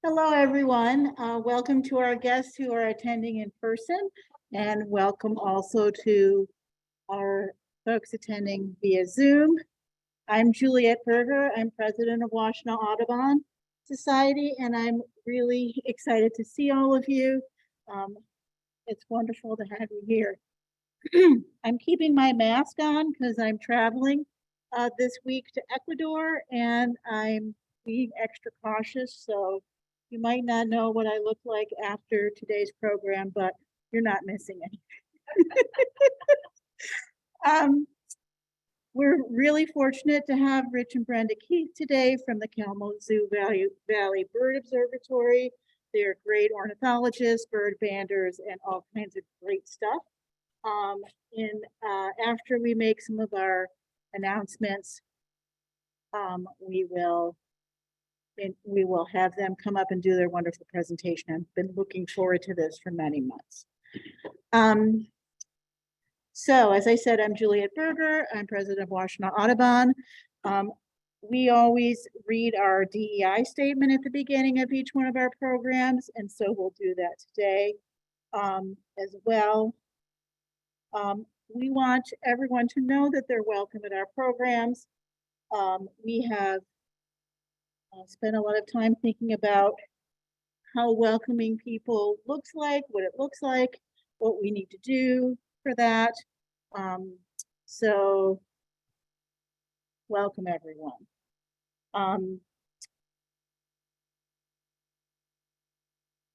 Hello, everyone. Welcome to our guests who are attending in person, and welcome also to our folks attending via Zoom. I'm Juliet Berger. I'm president of Washtenaw Audubon Society, and I'm really excited to see all of you. It's wonderful to have you here. I'm keeping my mask on because I'm traveling this week to Ecuador, and I'm being extra cautious. So you might not know what I look like after today's program, but you're not missing anything. We're really fortunate to have Rich and Brenda Keith today from the Kalamazoo Valley Bird Observatory. They're great ornithologists, bird banders, and all kinds of great stuff. After we make some of our announcements, we will have them come up and do their wonderful presentation. I've been looking forward to this for many months. So as I said, I'm Juliet Berger. I'm president of Washtenaw Audubon. We always read our DEI statement at the beginning of each one of our programs, and so we'll do that today as well. We want everyone to know that they're welcome at our programs. We have spent a lot of time thinking about how welcoming people looks like, what it looks like, what we need to do for that. So welcome everyone.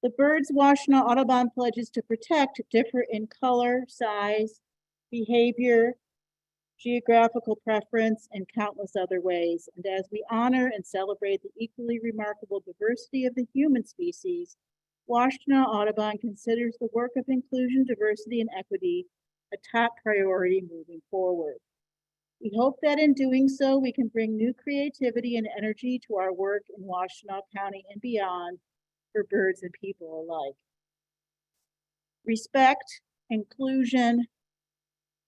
The birds Washtenaw Audubon pledges to protect differ in color, size, behavior, geographical preference, and countless other ways. And as we honor and celebrate the equally remarkable diversity of the human species, Washtenaw Audubon considers the work of inclusion, diversity, and equity a top priority moving forward. We hope that in doing so, we can bring new creativity and energy to our work in Washtenaw County and beyond for birds and people alike. Respect, inclusion,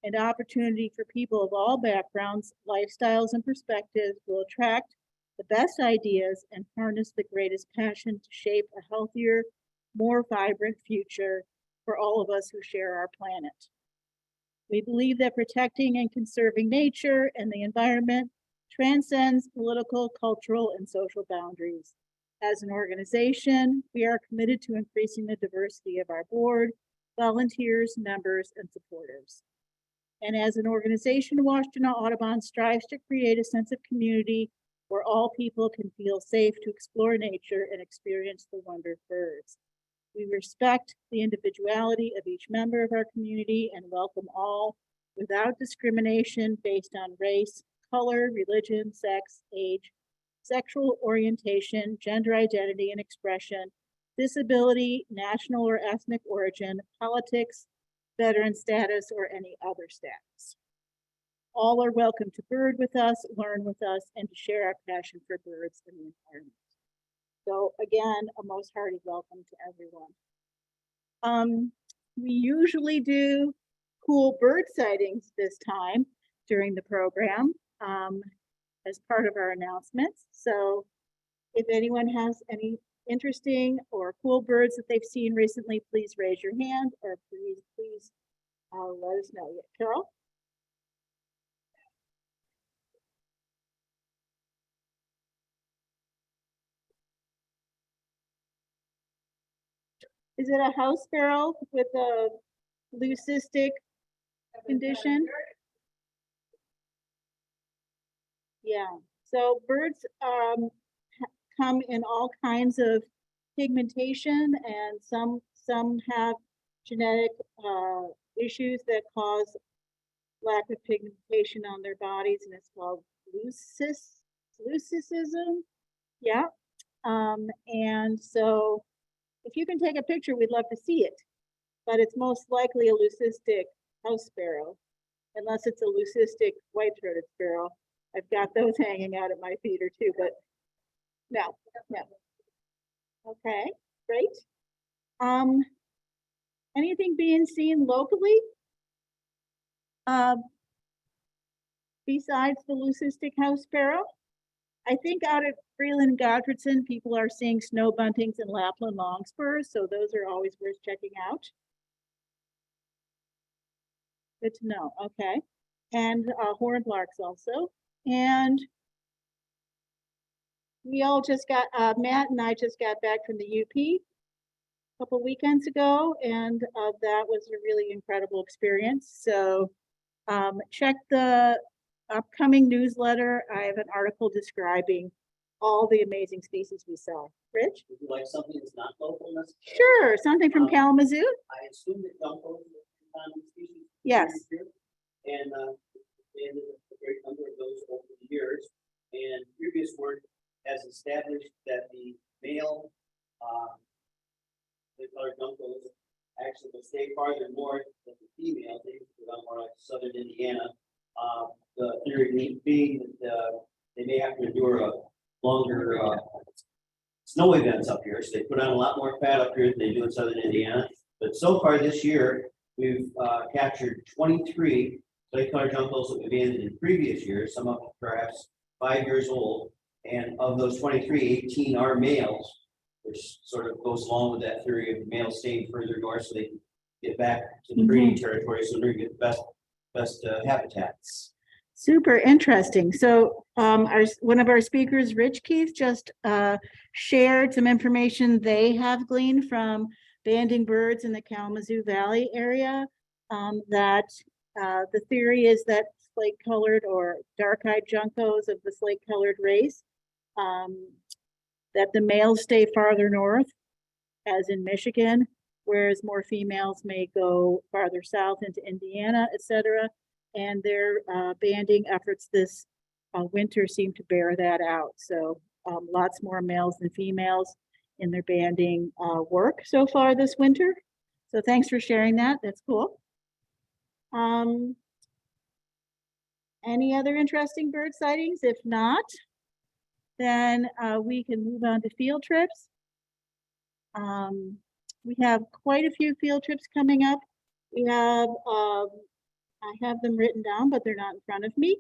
and opportunity for people of all backgrounds, lifestyles, and perspectives will attract the best ideas and harness the greatest passion to shape a healthier, more vibrant future for all of us who share our planet. We believe that protecting and conserving nature and the environment transcends political, cultural, and social boundaries. As an organization, we are committed to increasing the diversity of our board, volunteers, members, and supporters. And as an organization, Washtenaw Audubon strives to create a sense of community where all people can feel safe to explore nature and experience the wonder of birds. We respect the individuality of each member of our community and welcome all without discrimination based on race, color, religion, sex, age, sexual orientation, gender identity and expression, disability, national or ethnic origin, politics, veteran status, or any other status. All are welcome to bird with us, learn with us, and to share our passion for birds and the environment. So again, a most hearty welcome to everyone. We usually do cool bird sightings this time during the program as part of our announcements. So if anyone has any interesting or cool birds that they've seen recently, please raise your hand or please let us know. Yeah, Carol? Is it a house sparrow with a leucistic condition? Yeah, so birds come in all kinds of pigmentation, and some have genetic issues that cause lack of pigmentation on their bodies, and it's called leucism. Yeah, and so if you can take a picture, we'd love to see it, but it's most likely a leucistic house sparrow, unless it's a leucistic white-throated sparrow. I've got those hanging out at my feeder too, but no. Okay, great. Anything being seen locally besides the leucistic house sparrow? I think out at Freeland and Goddardson, people are seeing snow buntings and Lapland longspurs, so those are always worth checking out. Good to know. Okay. And horned larks also. And we all just got, Matt and I just got back from the UP a couple weekends ago, and that was a really incredible experience. So check the upcoming newsletter. I have an article describing all the amazing species we saw. Rich? Would you like something that's not local? Sure, something from Kalamazoo? I assume that juncos are common species. Yes. And a great number of those over the years. And previous work has established that the male the colored juncos actually will stay farther north than the females. They go more like southern Indiana. The theory being that they may have to endure a longer snow events up here, so they put on a lot more fat up here than they do in southern Indiana. But so far this year, we've captured 23 lake colored juncos that we've abandoned in previous years, some of them perhaps 5 years old. And of those 23, 18 are males, which sort of goes along with that theory of males staying further north so they can get back to the breeding territory so they get the best habitats. Super interesting. So one of our speakers, Rich Keith, just shared some information they have gleaned from banding birds in the Kalamazoo Valley area. That the theory is that slate-colored or dark-eyed juncos of the slate-colored race, that the males stay farther north, as in Michigan, whereas more females may go farther south into Indiana, etc. And their banding efforts this winter seem to bear that out. So lots more males than females in their banding work so far this winter. So thanks for sharing that. That's cool. Any other interesting bird sightings? If not, then we can move on to field trips. We have quite a few field trips coming up. We have I have them written down, but they're not in front of me.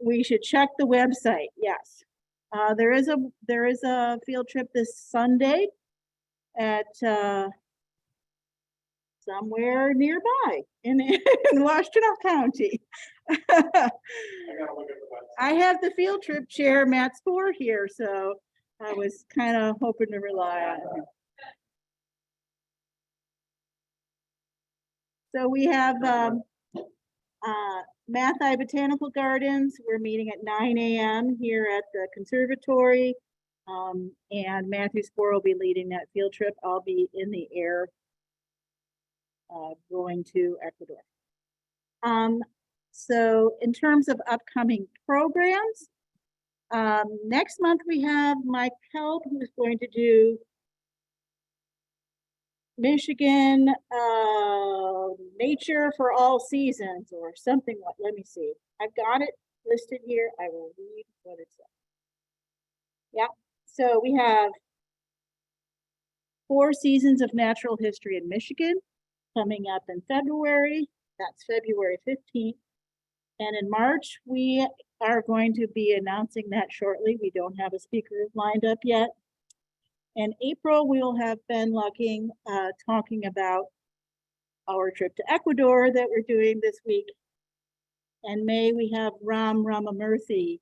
We should check the website. Yes, there is a field trip this Sunday at somewhere nearby in Washtenaw County. I have the field trip chair, Matt Spoor, here, so I was kind of hoping to rely on him. So we have Matthaei Botanical Gardens. We're meeting at 9 a.m. here at the conservatory. And Matthew Spoor will be leading that field trip. I'll be in the air going to Ecuador. So in terms of upcoming programs, next month we have Mike Kelp, who's going to do Michigan Nature for All Seasons or something like, let me see. I've got it listed here. I will read what it says. Yeah, so we have 4 seasons of natural history in Michigan coming up in February. That's February 15th. And in March, we are going to be announcing that shortly. We don't have a speaker lined up yet. In April, we will have Ben Lucking talking about our trip to Ecuador that we're doing this week. In May, we have Ram Ramamurthy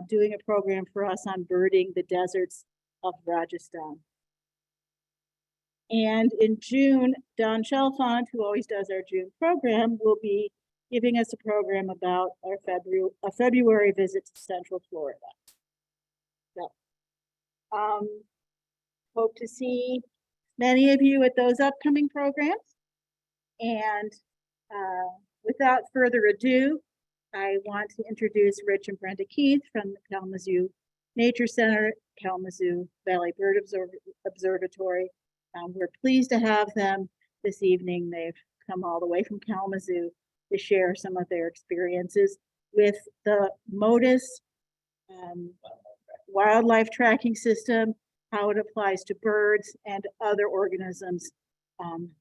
doing a program for us on birding the deserts of Rajasthan. And in June, Don Chalfant, who always does our June program, will be giving us a program about our February visit to Central Florida. So, hope to see many of you at those upcoming programs. And without further ado, I want to introduce Rich and Brenda Keith from the Kalamazoo Nature Center, Kalamazoo Valley Bird Observatory. We're pleased to have them this evening. They've come all the way from Kalamazoo to share some of their experiences with the MOTUS wildlife tracking system, how it applies to birds and other organisms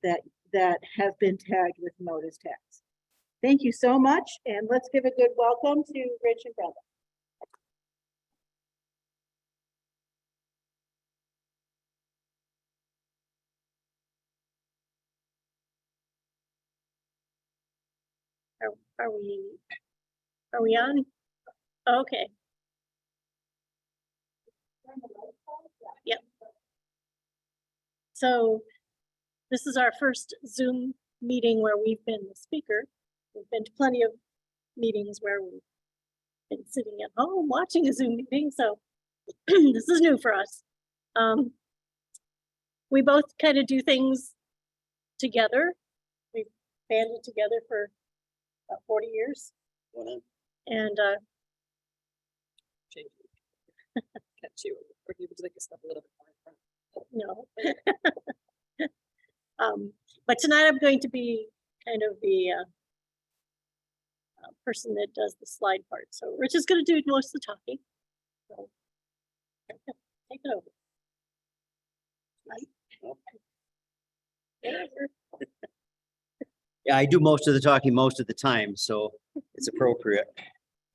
that have been tagged with MOTUS tags. Thank you so much, and let's give a good welcome to Rich and Brenda. Are we on? Okay. Yep. So this is our first Zoom meeting where we've been the speaker. We've been to plenty of meetings where we've been sitting at home watching a Zoom meeting, so this is new for us. We both kind of do things together. We've banded together for about 40 years. And Catch you, or you would like to step a little bit more in front. no. But tonight I'm going to be kind of the person that does the slide part. So Rich is going to do most of the talking. So take it over. Yeah, I do most of the talking most of the time, so it's appropriate.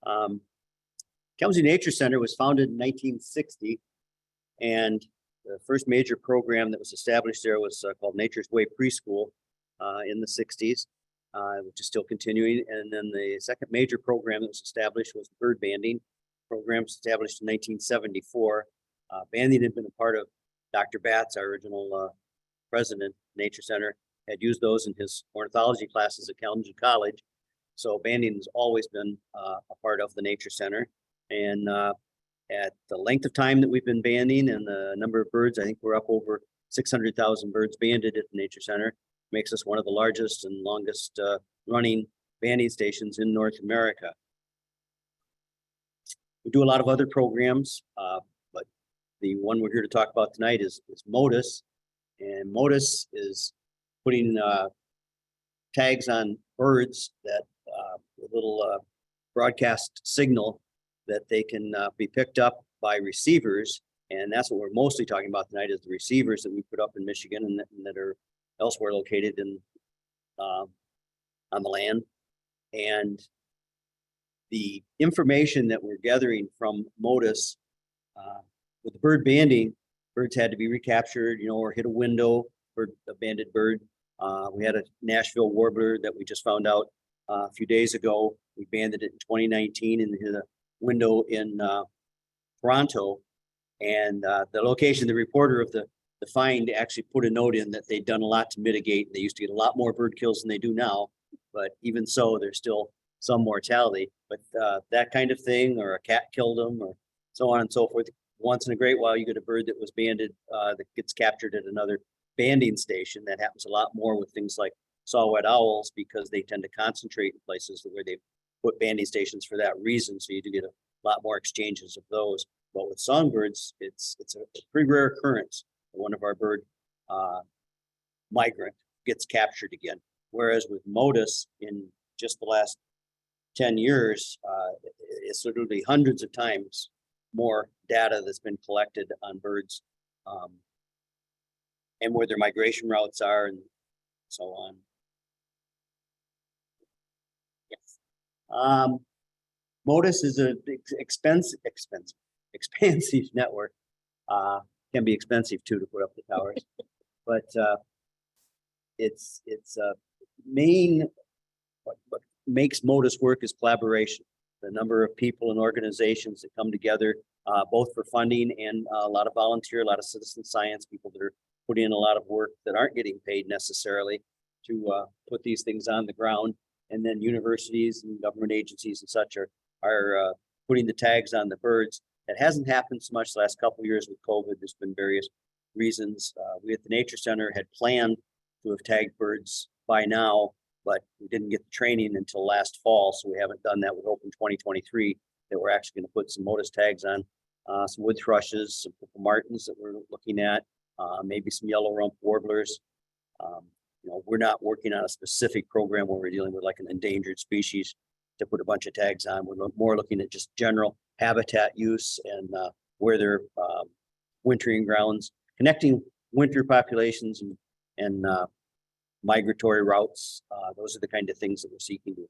Kalamazoo Nature Center was founded in 1960, and the first major program that was established there was called Nature's Way Preschool in the 60s, which is still continuing. And then the second major program that was established was the bird banding program, established in 1974. Banding had been a part of Dr. Batts, our original president, Nature Center, had used those in his ornithology classes at Kalamazoo College. So banding has always been a part of the Nature Center. And at the length of time that we've been banding and the number of birds, I think we're up over 600,000 birds banded at the Nature Center. Makes us one of the largest and longest running banding stations in North America. We do a lot of other programs, but the one we're here to talk about tonight is MOTUS. And MOTUS is putting tags on birds that a little broadcast signal that they can be picked up by receivers. And that's what we're mostly talking about tonight, is the receivers that we put up in Michigan and that are elsewhere located in on the land. And the information that we're gathering from MOTUS with the bird banding, birds had to be recaptured, or hit a window for a banded bird. We had a Nashville warbler that we just found out a few days ago. We banded it in 2019 and hit a window in Toronto. And the location, the reporter of the find actually put a note in that they'd done a lot to mitigate. They used to get a lot more bird kills than they do now, but even so, there's still some mortality. But that kind of thing, or a cat killed them, or so on and so forth. Once in a great while, you get a bird that was banded that gets captured at another banding station. That happens a lot more with things like saw-whet owls, because they tend to concentrate in places where they put banding stations for that reason. So you do get a lot more exchanges of those. But with songbirds, it's a pretty rare occurrence. One of our bird migrant gets captured again. Whereas with MOTUS, in just the last 10 years, it's literally hundreds of times more data that's been collected on birds and where their migration routes are and so on. Yes. MOTUS is an expensive network. Can be expensive too to put up the towers, but it's main what makes MOTUS work is collaboration. The number of people and organizations that come together, both for funding and a lot of volunteer, a lot of citizen science people that are putting in a lot of work that aren't getting paid necessarily to put these things on the ground. And then universities and government agencies and such are putting the tags on the birds. It hasn't happened so much the last couple of years with COVID. There's been various reasons. We at the Nature Center had planned to have tagged birds by now, but we didn't get the training until last fall. So we haven't done that. We're hoping 2023 that we're actually going to put some MOTUS tags on some wood thrushes, some purple martins that we're looking at, maybe some yellow rump warblers. We're not working on a specific program where we're dealing with like an endangered species to put a bunch of tags on. We're more looking at just general habitat use and where they're wintering grounds, connecting winter populations and migratory routes. Those are the kind of things that we're seeking to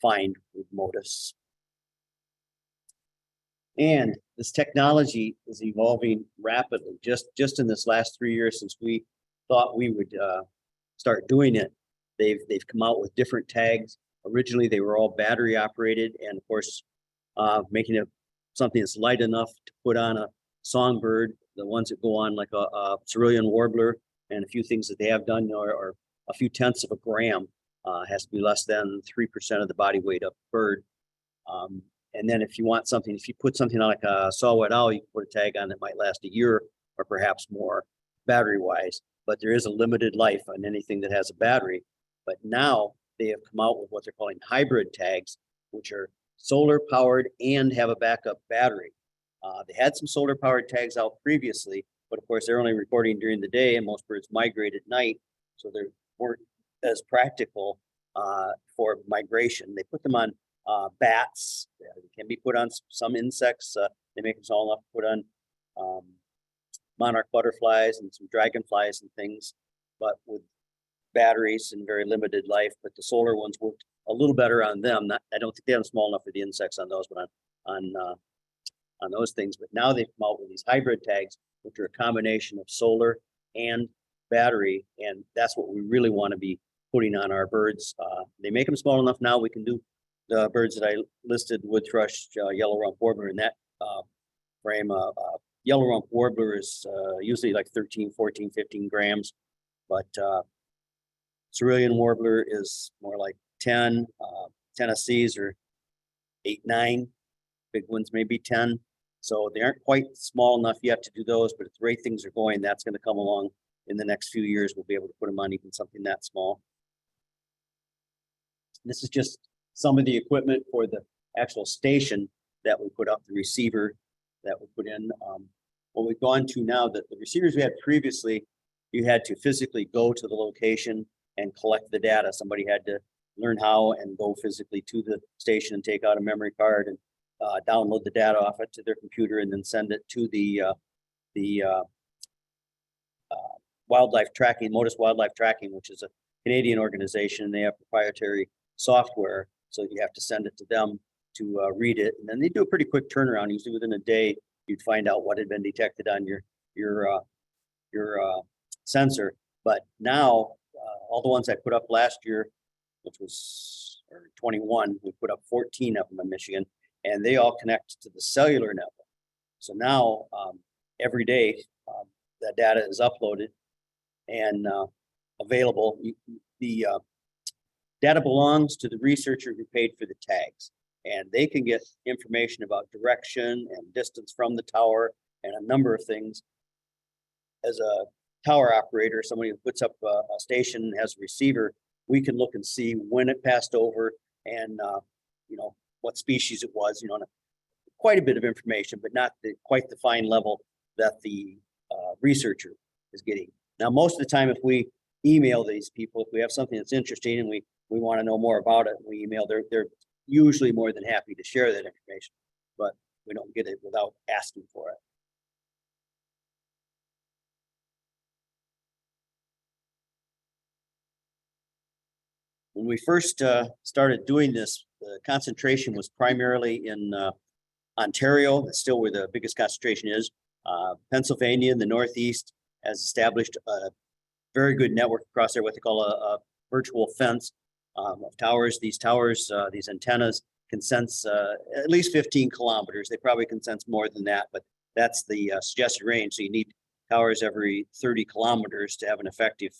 find with MOTUS. And this technology is evolving rapidly. Just in this last 3 years since we thought we would start doing it, they've come out with different tags Originally, they were all battery operated, and of course, making it something that's light enough to put on a songbird. The ones that go on like a cerulean warbler and a few things that they have done are a few tenths of a gram. Has to be less than 3% of the body weight of the bird. And then if you want something, if you put something like a saw-whet owl, you can put a tag on that might last a year or perhaps more battery-wise. But there is a limited life on anything that has a battery. But now they have come out with what they're calling hybrid tags, which are solar powered and have a backup battery. They had some solar powered tags out previously, but of course they're only recording during the day and most birds migrate at night. So they weren't as practical for migration. They put them on bats. They can be put on some insects. They make them small enough to put on monarch butterflies and some dragonflies and things, but with batteries and very limited life. But the solar ones worked a little better on them. I don't think they have small enough for the insects on those, but on those things. But now they've come out with these hybrid tags, which are a combination of solar and battery, and that's what we really want to be putting on our birds. They make them small enough now. We can do the birds that I listed: wood thrush, yellow rump warbler in that frame. Yellow rump warbler is usually like 13, 14, 15 grams, but cerulean warbler is more like 10. Tennessees are 8, 9. Big ones maybe 10. So they aren't quite small enough yet to do those, but at the rate things are going, that's going to come along in the next few years. We'll be able to put them on even something that small. This is just some of the equipment for the actual station that we put up, the receiver that we put in. What we've gone to now, that the receivers we had previously, you had to physically go to the location and collect the data. Somebody had to learn how and go physically to the station and take out a memory card and download the data off it to their computer and then send it to the wildlife tracking, MOTUS Wildlife Tracking, which is a Canadian organization. They have proprietary software, so you have to send it to them to read it, and then they do a pretty quick turnaround. Usually within a day, you'd find out what had been detected on your sensor. But now, all the ones I put up last year, which was 21, we put up 14 of them in Michigan, and they all connect to the cellular network. So now, every day, that data is uploaded and available. The data belongs to the researcher who paid for the tags, and they can get information about direction and distance from the tower and a number of things. As a tower operator, somebody who puts up a station and has a receiver, we can look and see when it passed over and what species it was. Quite a bit of information, but not quite the fine level that the researcher is getting. Now, most of the time, if we email these people, if we have something that's interesting and we want to know more about it, we email, they're usually more than happy to share that information, but we don't get it without asking for it. When we first started doing this, the concentration was primarily in Ontario. That's still where the biggest concentration is. Pennsylvania in the Northeast has established a very good network across there, what they call a virtual fence of towers. These towers, these antennas can sense at least 15 kilometers. They probably can sense more than that, but that's the suggested range. So you need towers every 30 kilometers to have an effective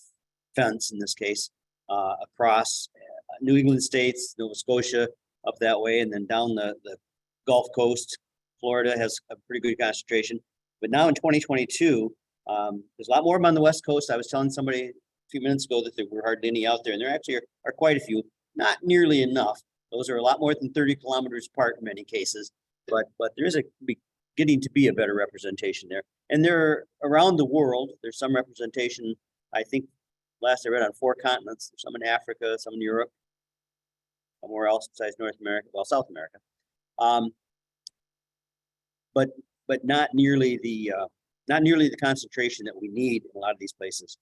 fence, in this case, across New England states, Nova Scotia, up that way, and then down the Gulf Coast. Florida has a pretty good concentration. But now in 2022, there's a lot more of them on the West Coast. I was telling somebody a few minutes ago that there were hardly any out there, and there actually are quite a few, not nearly enough. Those are a lot more than 30 kilometers apart in many cases, but there is getting to be a better representation there. And they're around the world. There's some representation, I think, last I read, on 4 continents, some in Africa, some in Europe, somewhere else besides North America, well, South America. But not nearly the concentration that we need in a lot of these places.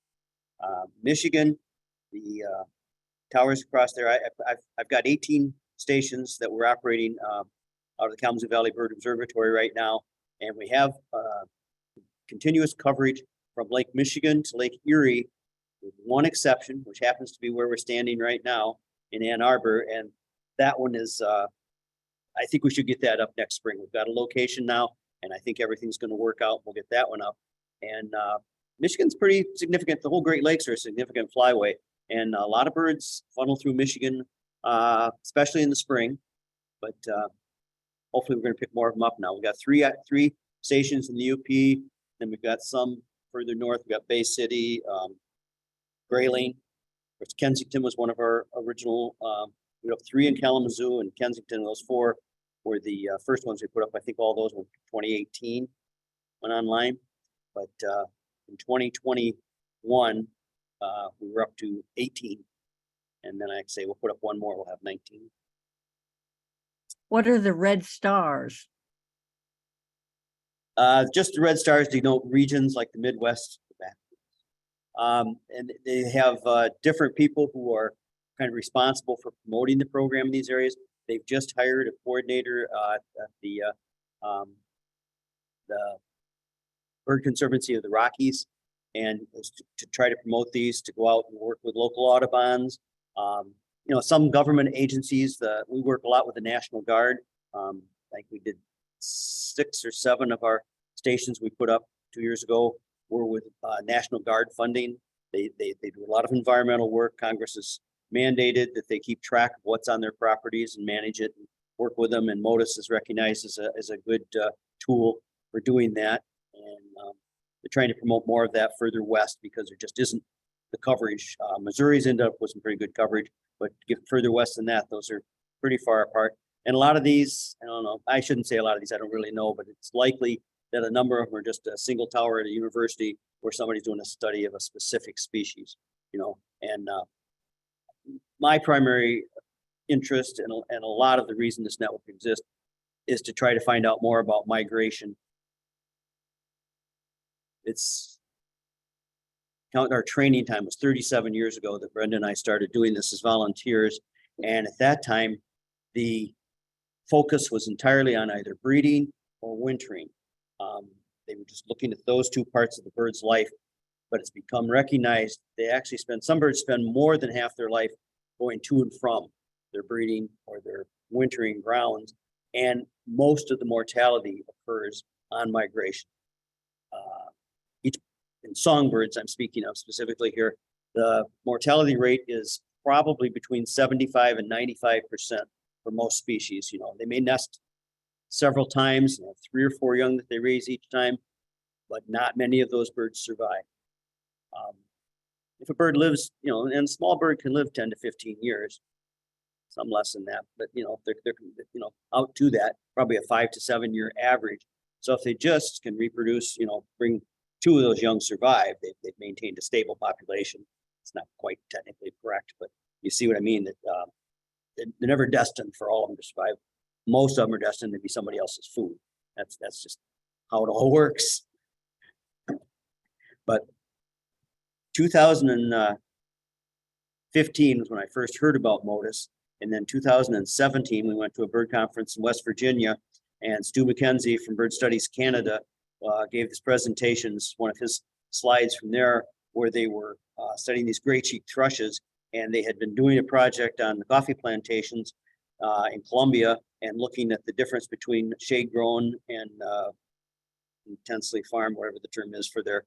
Michigan, the towers across there, I've got 18 stations that we're operating out of the Kalamazoo Valley Bird Observatory right now, and we have continuous coverage from Lake Michigan to Lake Erie, with one exception, which happens to be where we're standing right now. in Ann Arbor, and that one is, I think we should get that up next spring. We've got a location now, and I think everything's gonna work out. We'll get that one up. And Michigan's pretty significant. The whole Great Lakes are a significant flyway, and a lot of birds funnel through Michigan, especially in the spring. But hopefully we're gonna pick more of them up now. We've got three stations in the UP, then we've got some further north. We've got Bay City, Grayling, which Kensington was one of our original, we have 3 in Kalamazoo and Kensington. Those 4 were the first ones we put up. I think all those were 2018 went online. But in 2021, we were up to 18. And then I'd say we'll put up one more, we'll have 19. What are the red stars? Just the red stars denote regions like the Midwest. And they have different people who are kind of responsible for promoting the program in these areas. They've just hired a coordinator at the Bird Conservancy of the Rockies, and to try to promote these, to go out and work with local Audubons. You know, some government agencies, we work a lot with the National Guard. I think we did 6 or 7 of our stations we put up 2 years ago were with National Guard funding. They do a lot of environmental work. Congress has mandated that they keep track of what's on their properties and manage it and work with them. And MOTUS is recognized as a good tool for doing that. And they're trying to promote more of that further west because there just isn't the coverage. Missouri's ended up with some pretty good coverage, but to get further west than that, those are pretty far apart. And a lot of these, I don't know, I shouldn't say a lot of these, I don't really know, but it's likely that a number of them are just a single tower at a university where somebody's doing a study of a specific species, you know. And my primary interest and a lot of the reason this network exists is to try to find out more about migration. Our training time was 37 years ago that Brenda and I started doing this as volunteers. And at that time, the focus was entirely on either breeding or wintering. They were just looking at those 2 parts of the bird's life, but it's become recognized they actually some birds spend more than half their life going to and from their breeding or their wintering grounds, and most of the mortality occurs on migration. In songbirds, I'm speaking of specifically here, the mortality rate is probably between 75 and 95% for most species. You know, they may nest several times, and have 3 or 4 young that they raise each time, but not many of those birds survive. If a bird lives, you know, and a small bird can live 10 to 15 years, some less than that, but you know, they're you know, out to that, probably a 5 to 7 year average. So if they just can reproduce, you know, bring 2 of those young survive, they've maintained a stable population. It's not quite technically correct, but you see what I mean, that they're never destined for all of them to survive. Most of them are destined to be somebody else's food. That's just how it all works. But 2015 was when I first heard about MOTUS. And then 2017, we went to a bird conference in West Virginia, and Stu McKenzie from Bird Studies Canada gave this presentation. This is one of his slides from there, where they were studying these gray cheek thrushes, and they had been doing a project on the coffee plantations in Colombia and looking at the difference between shade grown and intensely farmed, whatever the term is for their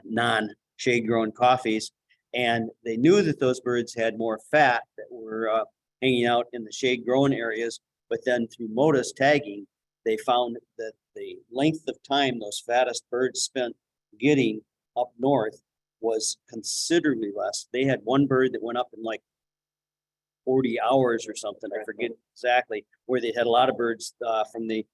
non-shade grown coffees. And they knew that those birds had more fat that were hanging out in the shade grown areas, but then through MOTUS tagging, they found that the length of time those fattest birds spent getting up north was considerably less. They had one bird that went up in like 40 hours or something, I forget exactly, where they had a lot of birds from the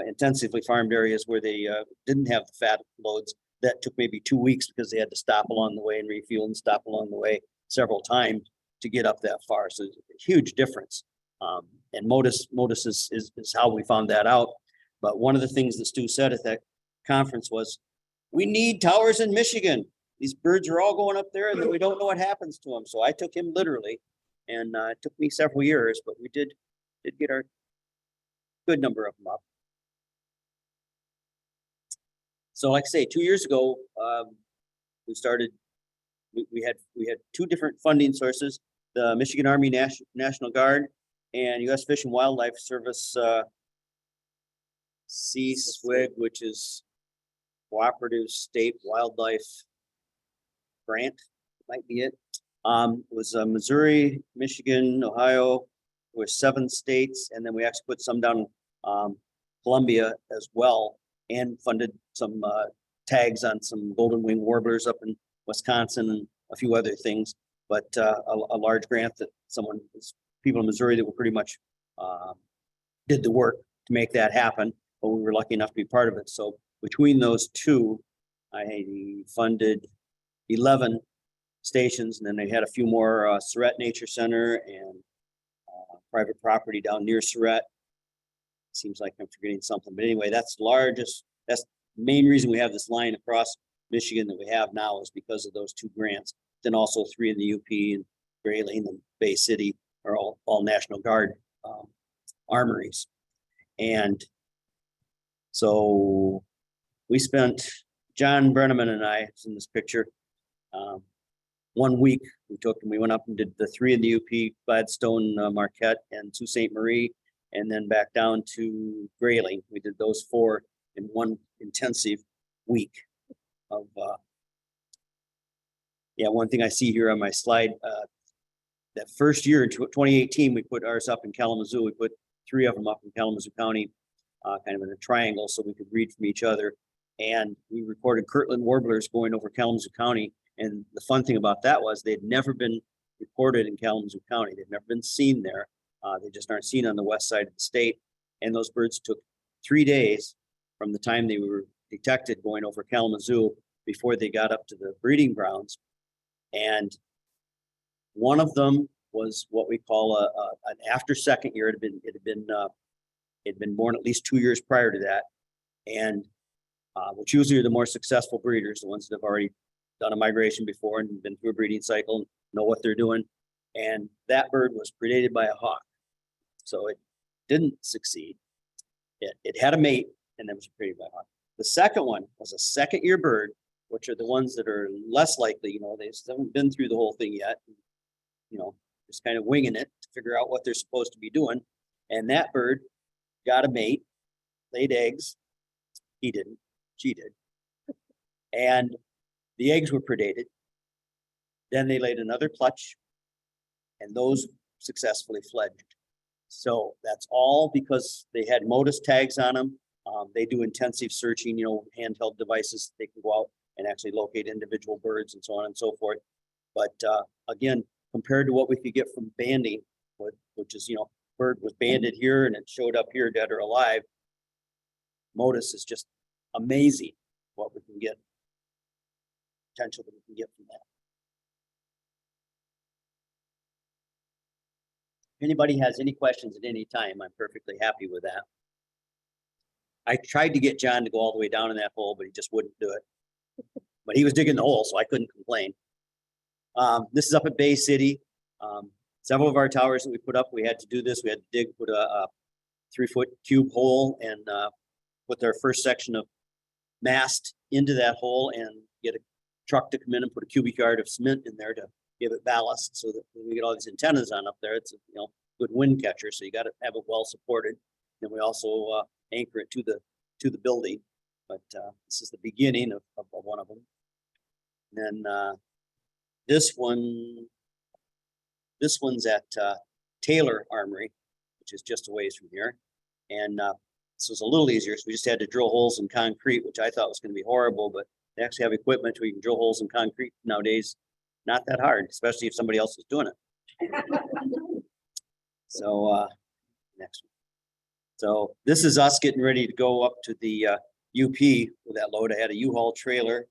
intensively farmed areas where they didn't have the fat loads. That took maybe 2 weeks because they had to stop along the way and refuel and stop along the way several times to get up that far. So it's a huge difference. And MOTUS is how we found that out. But one of the things that Stu said at that conference was, we need towers in Michigan. These birds are all going up there and we don't know what happens to them. So I took him literally, and it took me several years, but we did get our good number of them up. So like I say, 2 years ago, we had 2 different funding sources. the Michigan Army National Guard and U.S. Fish and Wildlife Service, CSWIG, which is Cooperative State Wildlife Grant, might be it. Was Missouri, Michigan, Ohio, with 7 states, and then we actually put some down Columbia as well, and funded some tags on some golden wing warblers up in Wisconsin and a few other things. But a large grant that people in Missouri that were pretty much did the work to make that happen, but we were lucky enough to be part of it. So between those two, I funded 11 stations, and then they had a few more Surratt Nature Center and private property down near Surratt. Seems like I'm forgetting something, but anyway, that's the main reason we have this line across Michigan that we have now is because of those 2 grants. Then also 3 in the UP and Grayling and Bay City are all National Guard armories. And so we spent, John Brenneman and I, is in this picture, 1 week we took and we went up and did the 3 in the UP, Gladstone, Marquette, and Sault Ste. Marie, and then back down to Grayling. We did those 4 in 1 intensive week of, one thing I see here on my slide, that first year in 2018, we put ours up in Kalamazoo. We put 3 of them up in Kalamazoo County, kind of in a triangle so we could read from each other. And we recorded Kirtland warblers going over Kalamazoo County. And the fun thing about that was they'd never been recorded in Kalamazoo County. They'd never been seen there. They just aren't seen on the west side of the state. And those birds took 3 days from the time they were detected going over Kalamazoo before they got up to the breeding grounds. And one of them was what we call an after second year. It had been born at least 2 years prior to that. And which usually are the more successful breeders, the ones that have already done a migration before and been through a breeding cycle and know what they're doing. And that bird was predated by a hawk. So it didn't succeed. It had a mate and then was predated by a hawk. The second one was a 2nd year bird, which are the ones that are less likely, they haven't been through the whole thing yet, just kind of winging it to figure out what they're supposed to be doing. And that bird got a mate, laid eggs. He didn't, she did. And the eggs were predated. Then they laid another clutch and those successfully fledged. So that's all because they had MOTUS tags on them. They do intensive searching, handheld devices. They can go out and actually locate individual birds and so on and so forth. But again, compared to what we could get from banding, which is, bird was banded here and it showed up here dead or alive. MOTUS is just amazing what we can get, potential that we can get from that. If anybody has any questions at any time, I'm perfectly happy with that. I tried to get John to go all the way down in that hole, but he just wouldn't do it. But he was digging the hole, so I couldn't complain. This is up at Bay City. Several of our towers that we put up, we had to do this. We had to put a 3-foot cube hole and put our first section of mast into that hole and get a truck to come in and put a cubic yard of cement in there to give it ballast so that when we get all these antennas on up there, it's a good wind catcher. So you got to have it well supported. Then we also anchor it to the building. But this is the beginning of one of them. And then this one's at Taylor Armory, which is just a ways from here. And this was a little easier. So we just had to drill holes in concrete, which I thought was going to be horrible, but they actually have equipment where you can drill holes in concrete nowadays. Not that hard, especially if somebody else is doing it. So next one. So this is us getting ready to go up to the UP with that load. I had a U-Haul trailer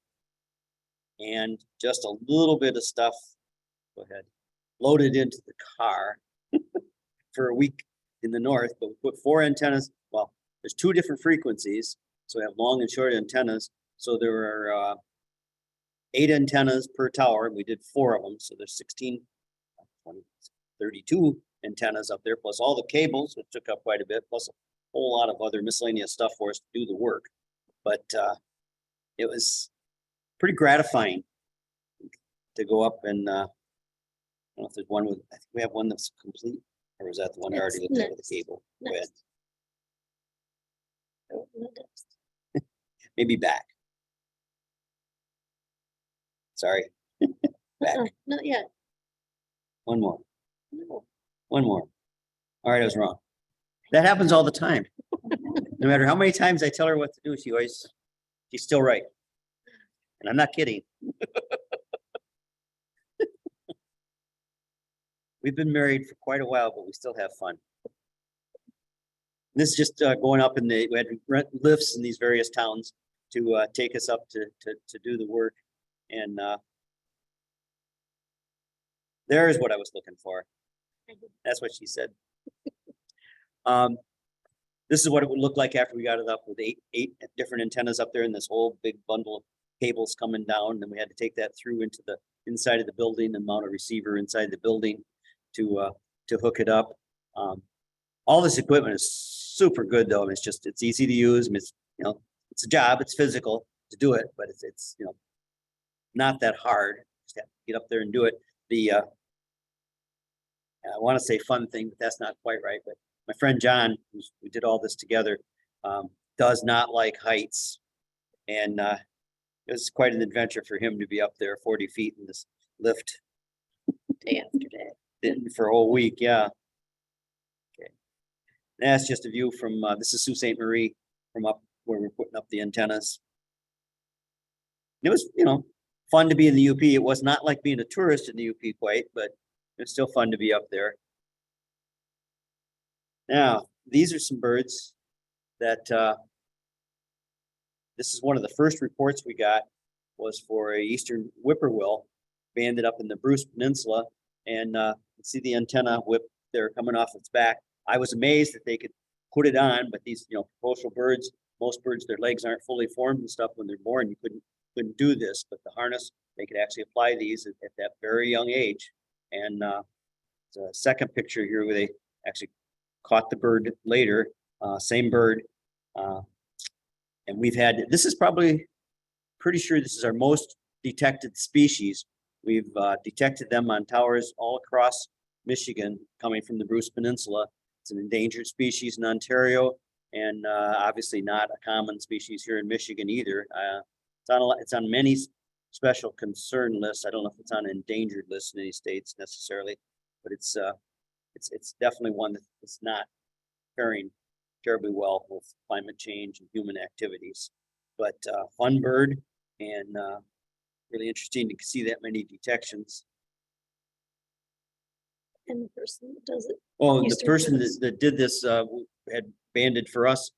and just a little bit of stuff, go ahead, loaded into the car for a week in the north, but we put 4 antennas. Well, there's 2 different frequencies. So we have long and short antennas. So there are 8 antennas per tower. We did 4 of them. So there's 16, 20, 32 antennas up there, plus all the cables, which took up quite a bit, plus a whole lot of other miscellaneous stuff for us to do the work. But it was pretty gratifying to go up and don't know if there's one with, I think we have one that's complete, or is that the one I already Next, looked at with next, the cable? Go ahead. next. Oh, no, next. Maybe back. Sorry. Back. Not yet. One more. No. One more. All right, I was wrong. That happens all the time. No matter how many times I tell her what to do, she's still right. And I'm not kidding. We've been married for quite a while, but we still have fun. This is just going up in we had rent lifts in these various towns to take us up to do the work. And there's what I was looking for. That's what she said. This is what it would look like after we got it up with eight different antennas up there in this whole big bundle of cables coming down. And we had to take that through into the inside of the building and mount a receiver inside the building to hook it up. All this equipment is super good though. It's easy to use. It's, it's a job, it's physical to do it, but it's not that hard. Just have to get up there and do it. I want to say fun thing, but that's not quite right. But my friend John, we did all this together, does not like heights. And it was quite an adventure for him to be up there 40 feet in this lift. Day after day. For a whole week, yeah. Okay. That's just a view from, this is Sault Ste. Marie from up where we're putting up the antennas. It was, fun to be in the UP. It was not like being a tourist in the UP quite, but it's still fun to be up there. Now, these are some birds that, this is one of the first reports we got was for a eastern whippoorwill banded up in the Bruce Peninsula. And you see the antenna whip there coming off its back. I was amazed that they could put it on, but these, coastal birds, most birds, their legs aren't fully formed and stuff when they're born. You couldn't do this, but the harness, they could actually apply these at that very young age. And the second picture here where they actually caught the bird later, same bird. And we've had, this is probably, pretty sure this is our most detected species. We've detected them on towers all across Michigan coming from the Bruce Peninsula. It's an endangered species in Ontario and obviously not a common species here in Michigan either. It's on many special concern lists. I don't know if it's on an endangered list in any states necessarily, but it's definitely one that's not faring terribly well with climate change and human activities. But fun bird and really interesting to see that many detections. And the person that does it. Oh, the Eastern person birds. that did this had banded for us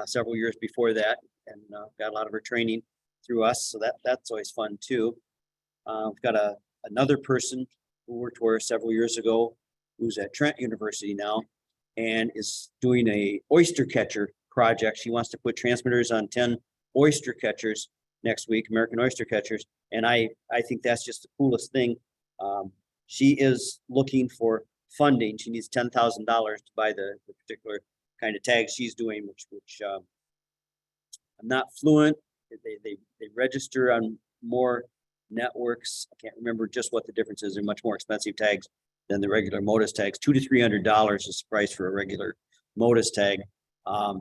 several years before that and got a lot of her training through us. So that's always fun too. We've got another person who worked for us several years ago who's at Trent University now and is doing a oyster catcher project. She wants to put transmitters on 10 oyster catchers next week, American oyster catchers. And I think that's just the coolest thing. She is looking for funding. She needs $10,000 to buy the particular kind of tags she's doing, which I'm not fluent. They register on more networks. I can't remember just what the difference is. They're much more expensive tags than the regular MOTUS tags. $200 to $300 is the price for a regular MOTUS tag. I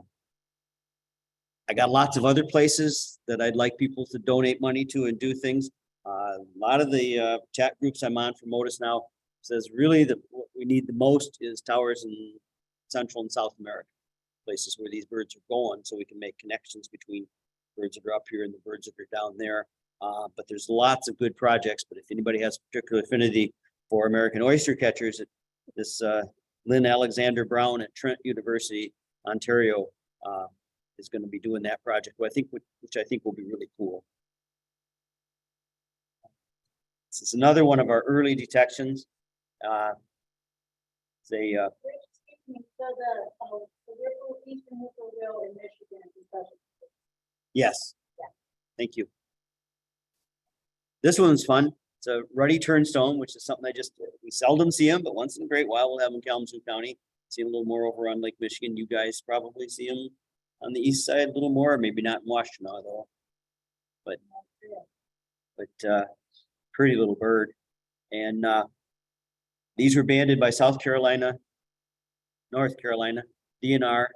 got lots of other places that I'd like people to donate money to and do things. A lot of the chat groups I'm on for MOTUS now says really what we need the most is towers in Central and South America, places where these birds are going, so we can make connections between birds that are up here and the birds that are down there. But there's lots of good projects. But if anybody has particular affinity for American oyster catchers, this Lynn Alexander Brown at Trent University, Ontario, is going to be doing that project, which I think will be really cool. This is another one of our early detections. They So the eastern whippoorwill in Michigan is special. yes, thank you. This one's fun. It's a ruddy turnstone, which is something we seldom see them, but once in a great while we'll have them in Kalamazoo County. See them a little more over on Lake Michigan. You guys probably see them on the east side a little more, maybe not in Washtenaw though. But pretty little bird. And These were banded by South Carolina, North Carolina, DNR,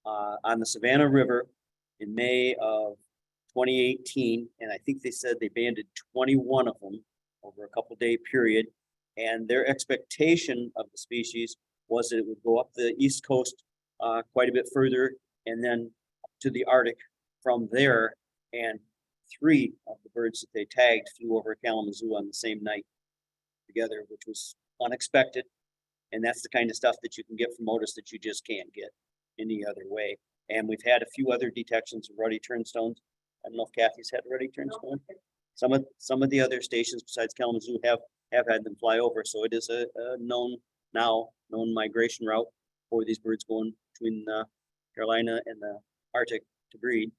on the Savannah River in May of 2018. And I think they said they banded 21 of them over a couple-day period. And their expectation of the species was that it would go up the East Coast quite a bit further and then to the Arctic from there. And 3 of the birds that they tagged flew over Kalamazoo on the same night together, which was unexpected. And that's the kind of stuff that you can get from MOTUS that you just can't get any other way. And we've had a few other detections of ruddy turnstones. I don't know if Kathy's had a ruddy turnstone. Some of the other stations besides Kalamazoo have had them fly over. So it is a known migration route for these birds going between Carolina and the Arctic to breed.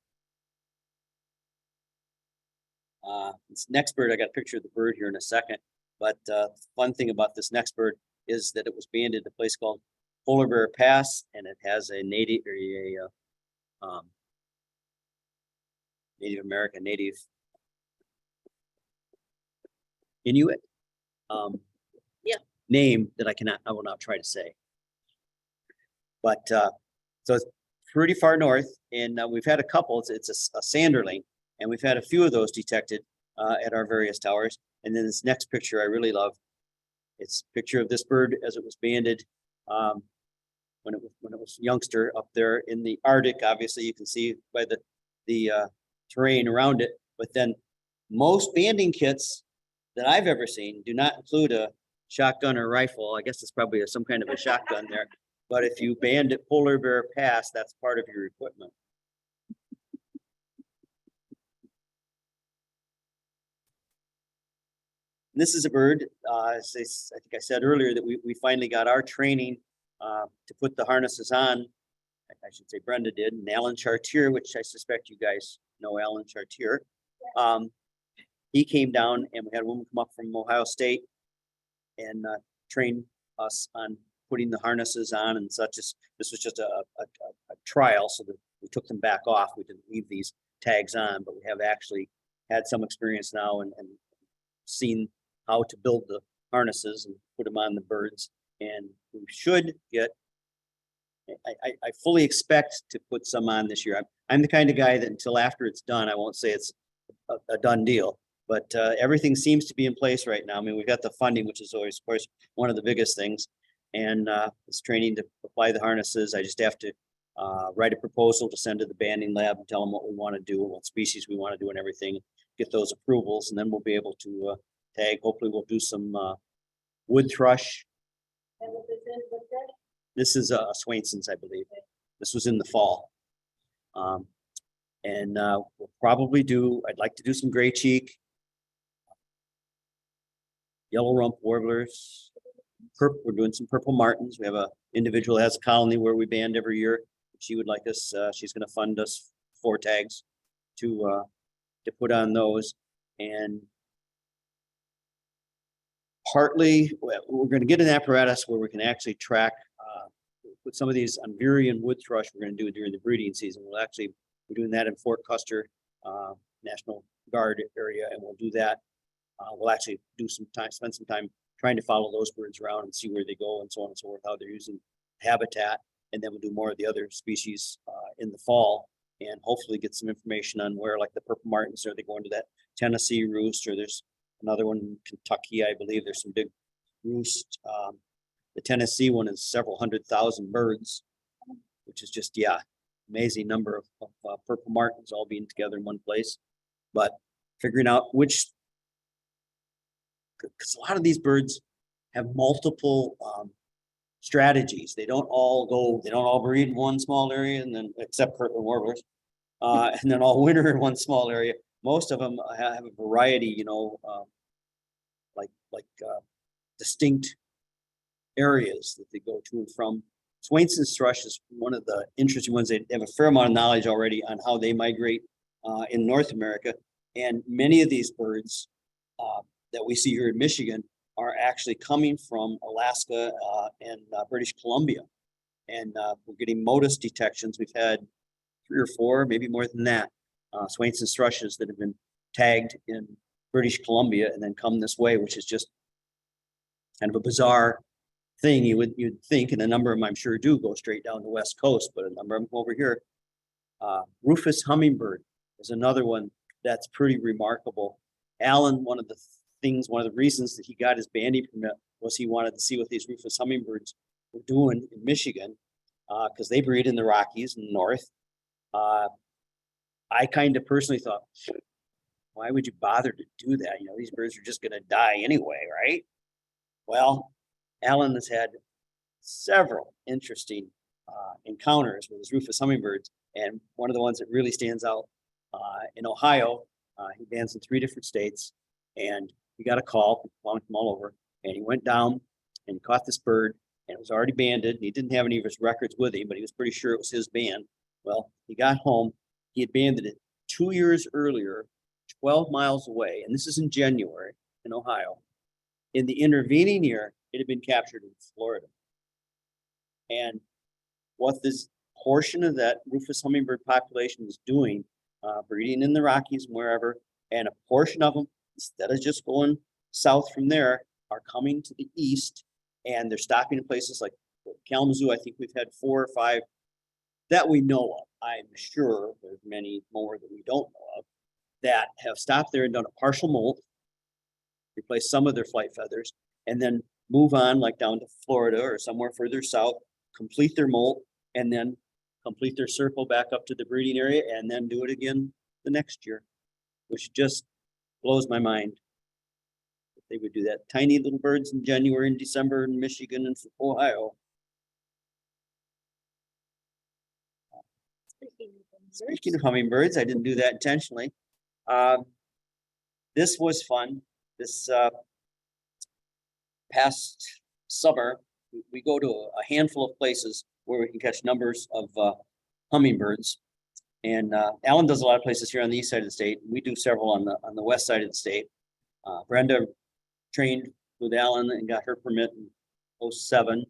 This next bird, I got a picture of the bird here in a second. But the fun thing about this next bird is that it was banded at a place called Polar Bear Pass, and it has a Native American, Native Inuit name that I will not try to say. But so it's pretty far north, and we've had a couple. It's a sanderling, and we've had a few of those detected at our various towers. And then this next picture I really love. It's a picture of this bird as it was banded when it was youngster up there in the Arctic. Obviously, you can see by the terrain around it. But then most banding kits that I've ever seen do not include a shotgun or rifle. I guess it's probably some kind of a shotgun there. But if you band at Polar Bear Pass, that's part of your equipment. This is a bird, I think I said earlier that we finally got our training to put the harnesses on. I should say Brenda did, and Alan Chartier, which I suspect you guys know Alan Chartier. He came down and we had a woman come up from Ohio State and train us on putting the harnesses on and such. This was just a trial, so that we took them back off. We didn't leave these tags on, but we have actually had some experience now and seen how to build the harnesses and put them on the birds. And we should get, I fully expect to put some on this year. I'm the kind of guy that until after it's done, I won't say it's a done deal, but everything seems to be in place right now. I mean, we've got the funding, which is always, of course, one of the biggest things. And it's training to apply the harnesses. I just have to write a proposal to send to the banding lab and tell them what we want to do, what species we want to do and everything, get those approvals, and then we'll be able to tag. Hopefully we'll do some wood thrush. This is Swainson's, I believe. This was in the fall. And we'll probably I'd like to do some gray cheek, yellow rump warblers. We're doing some purple martins. We have an individual that has a colony where we band every year. She would like us, she's going to fund us 4 tags to put on those. And partly, we're going to get an apparatus where we can actually track, put some of these on Vireo and wood thrush we're going to do during the breeding season. We're doing that in Fort Custer National Guard area, and we'll do that. We'll actually spend some time trying to follow those birds around and see where they go and so on and so forth, how they're using habitat. And then we'll do more of the other species in the fall and hopefully get some information on where, like the purple martins, are they going to that Tennessee roost, or there's another one in Kentucky, I believe. There's some big roost. The Tennessee one is several 100,000 birds, which is just, amazing number of purple martins all being together in one place. But figuring out because a lot of these birds have multiple strategies. They don't all breed in one small area, and then except purple warblers, and then all winter in one small area. Most of them have a variety, like distinct areas that they go to and from. Swainson's thrush is one of the interesting ones. They have a fair amount of knowledge already on how they migrate in North America. And many of these birds that we see here in Michigan are actually coming from Alaska and British Columbia. And we're getting MOTUS detections. We've had 3 or 4, maybe more than that, Swainson's thrushes that have been tagged in British Columbia and then come this way, which is just kind of a bizarre thing, you'd think, and a number of them I'm sure do go straight down the west coast, but a number of them over here. Rufous hummingbird is another one that's pretty remarkable. Alan, one of the reasons that he got his banding permit was he wanted to see what these rufous hummingbirds were doing in Michigan, because they breed in the Rockies in the north. I kind of personally thought, why would you bother to do that? You know, these birds are just going to die anyway, right? Well, Alan has had several interesting encounters with his rufous hummingbirds, and one of the ones that really stands out in Ohio, he bands in 3 different states, and he got a call from all over, and he went down and he caught this bird, and it was already banded. He didn't have any of his records with him, but he was pretty sure it was his band. Well, he got home, he had banded it 2 years earlier, 12 miles away, and this is in January in Ohio. In the intervening year, it had been captured in Florida. And what this portion of that rufous hummingbird population is doing, breeding in the Rockies and wherever, and a portion of them, instead of just going south from there, are coming to the east, and they're stopping in places like Kalamazoo. I think we've had 4 or 5 that we know of. I'm sure there's many more that we don't know of that have stopped there and done a partial molt, replace some of their flight feathers, and then move on like down to Florida or somewhere further south, complete their molt, and then complete their circle back up to the breeding area, and then do it again the next year, which just blows my mind. They would do that. Tiny little birds in January and December in Michigan and Ohio. Speaking of hummingbirds, I didn't do that intentionally. This was fun. This past summer, we go to a handful of places where we can catch numbers of hummingbirds. And Alan does a lot of places here on the east side of the state. We do several on the west side of the state. Brenda trained with Alan and got her permit in 2007.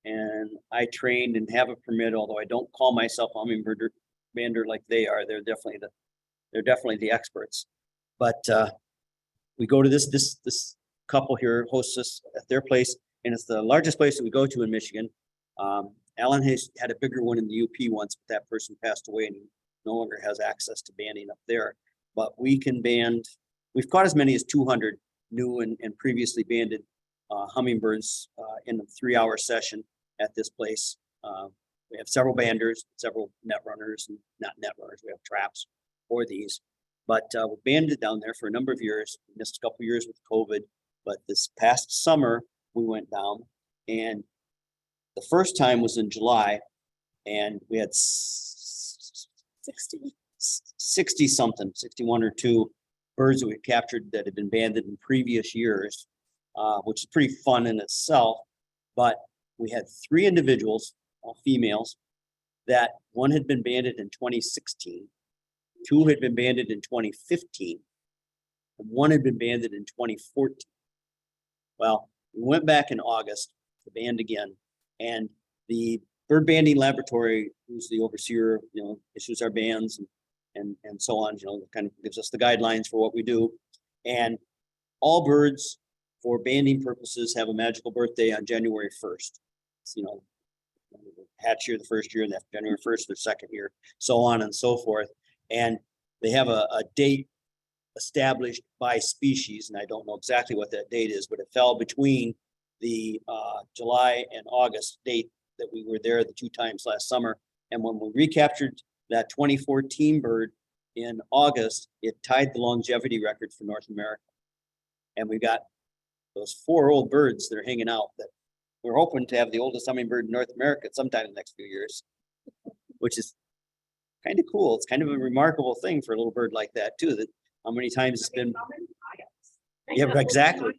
And I trained and have a permit, although I don't call myself a hummingbird bander like they are. They're definitely the experts. But we go to this couple here hosts us at their place, and it's the largest place that we go to in Michigan. Alan has had a bigger one in the UP once, but that person passed away and he no longer has access to banding up there. But we can band, we've caught as many as 200 new and previously banded hummingbirds in a 3-hour session at this place. We have several banders, several net runners, and not net runners, we have traps for these. But we banded down there for a number of years. We missed a couple of years with COVID, but this past summer we went down, and the first time was in July, and we had 60 something, 61 or 2 birds that we captured that had been banded in previous years, which is pretty fun in itself. But we had 3 individuals, all females, that one had been banded in 2016, 2 had been banded in 2015, and 1 had been banded in 2014. Well, we went back in August to band again, and the bird banding laboratory, who's the overseer, issues our bands and so on, kind of gives us the guidelines for what we do. And all birds for banding purposes have a magical birthday on January 1st. It's, hatch year the first year, and that's January 1st, their second year, so on and so forth. And they have a date established by species, and I don't know exactly what that date is, but it fell between the July and August date that we were there the 2 times last summer. And when we recaptured that 2014 bird in August, it tied the longevity record for North America. And we got those 4 old birds that are hanging out that we're hoping to have the oldest hummingbird in North America sometime in the next few years, which is kind of cool. It's kind of a remarkable thing for a little bird like that too, that how many times it's been. Yeah, exactly.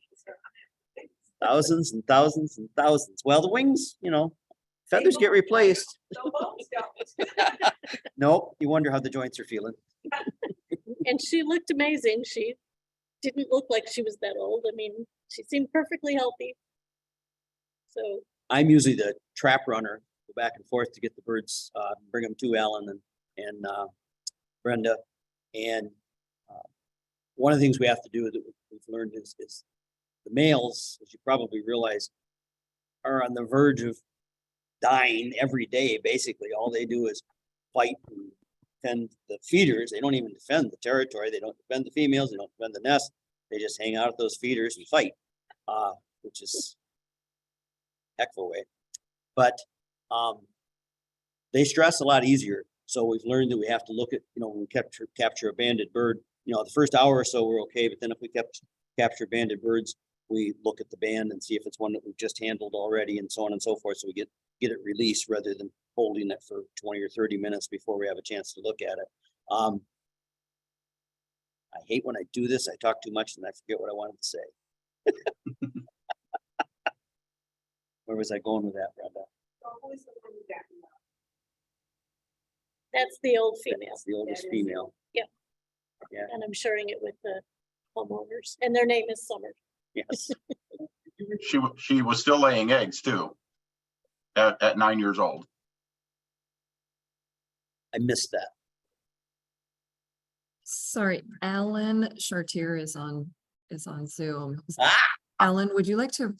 Thousands and thousands and thousands. Well, the wings, feathers get replaced. Nope. You wonder how the joints are feeling. And she looked amazing. She didn't look like she was that old. I mean, she seemed perfectly healthy. So I'm usually the trap runner, go back and forth to get the birds, bring them to Alan and Brenda. And one of the things we have to do that we've learned is the males, as you probably realize, are on the verge of dying every day. Basically, all they do is fight and defend the feeders. They don't even defend the territory. They don't defend the females. They don't defend the nest. They just hang out at those feeders and fight, which is heck of a way. But they stress a lot easier. So we've learned that we have to look at, when we capture a banded bird, the first hour or so we're okay. But then if we capture banded birds, we look at the band and see if it's one that we've just handled already and so on and so forth. So we get it released rather than holding it for 20 or 30 minutes before we have a chance to look at it. I hate when I do this. I talk too much and I forget what I wanted to say. Where was I going with that, Brenda? That's the old female. That's the oldest female. Yep. Yeah. And I'm sharing it with the homeowners, and their name is Summer. Yes. She was still laying eggs too, at 9 years old. I missed that. Sorry, Alan Chartier is on Zoom. Ah! Alan, would you like to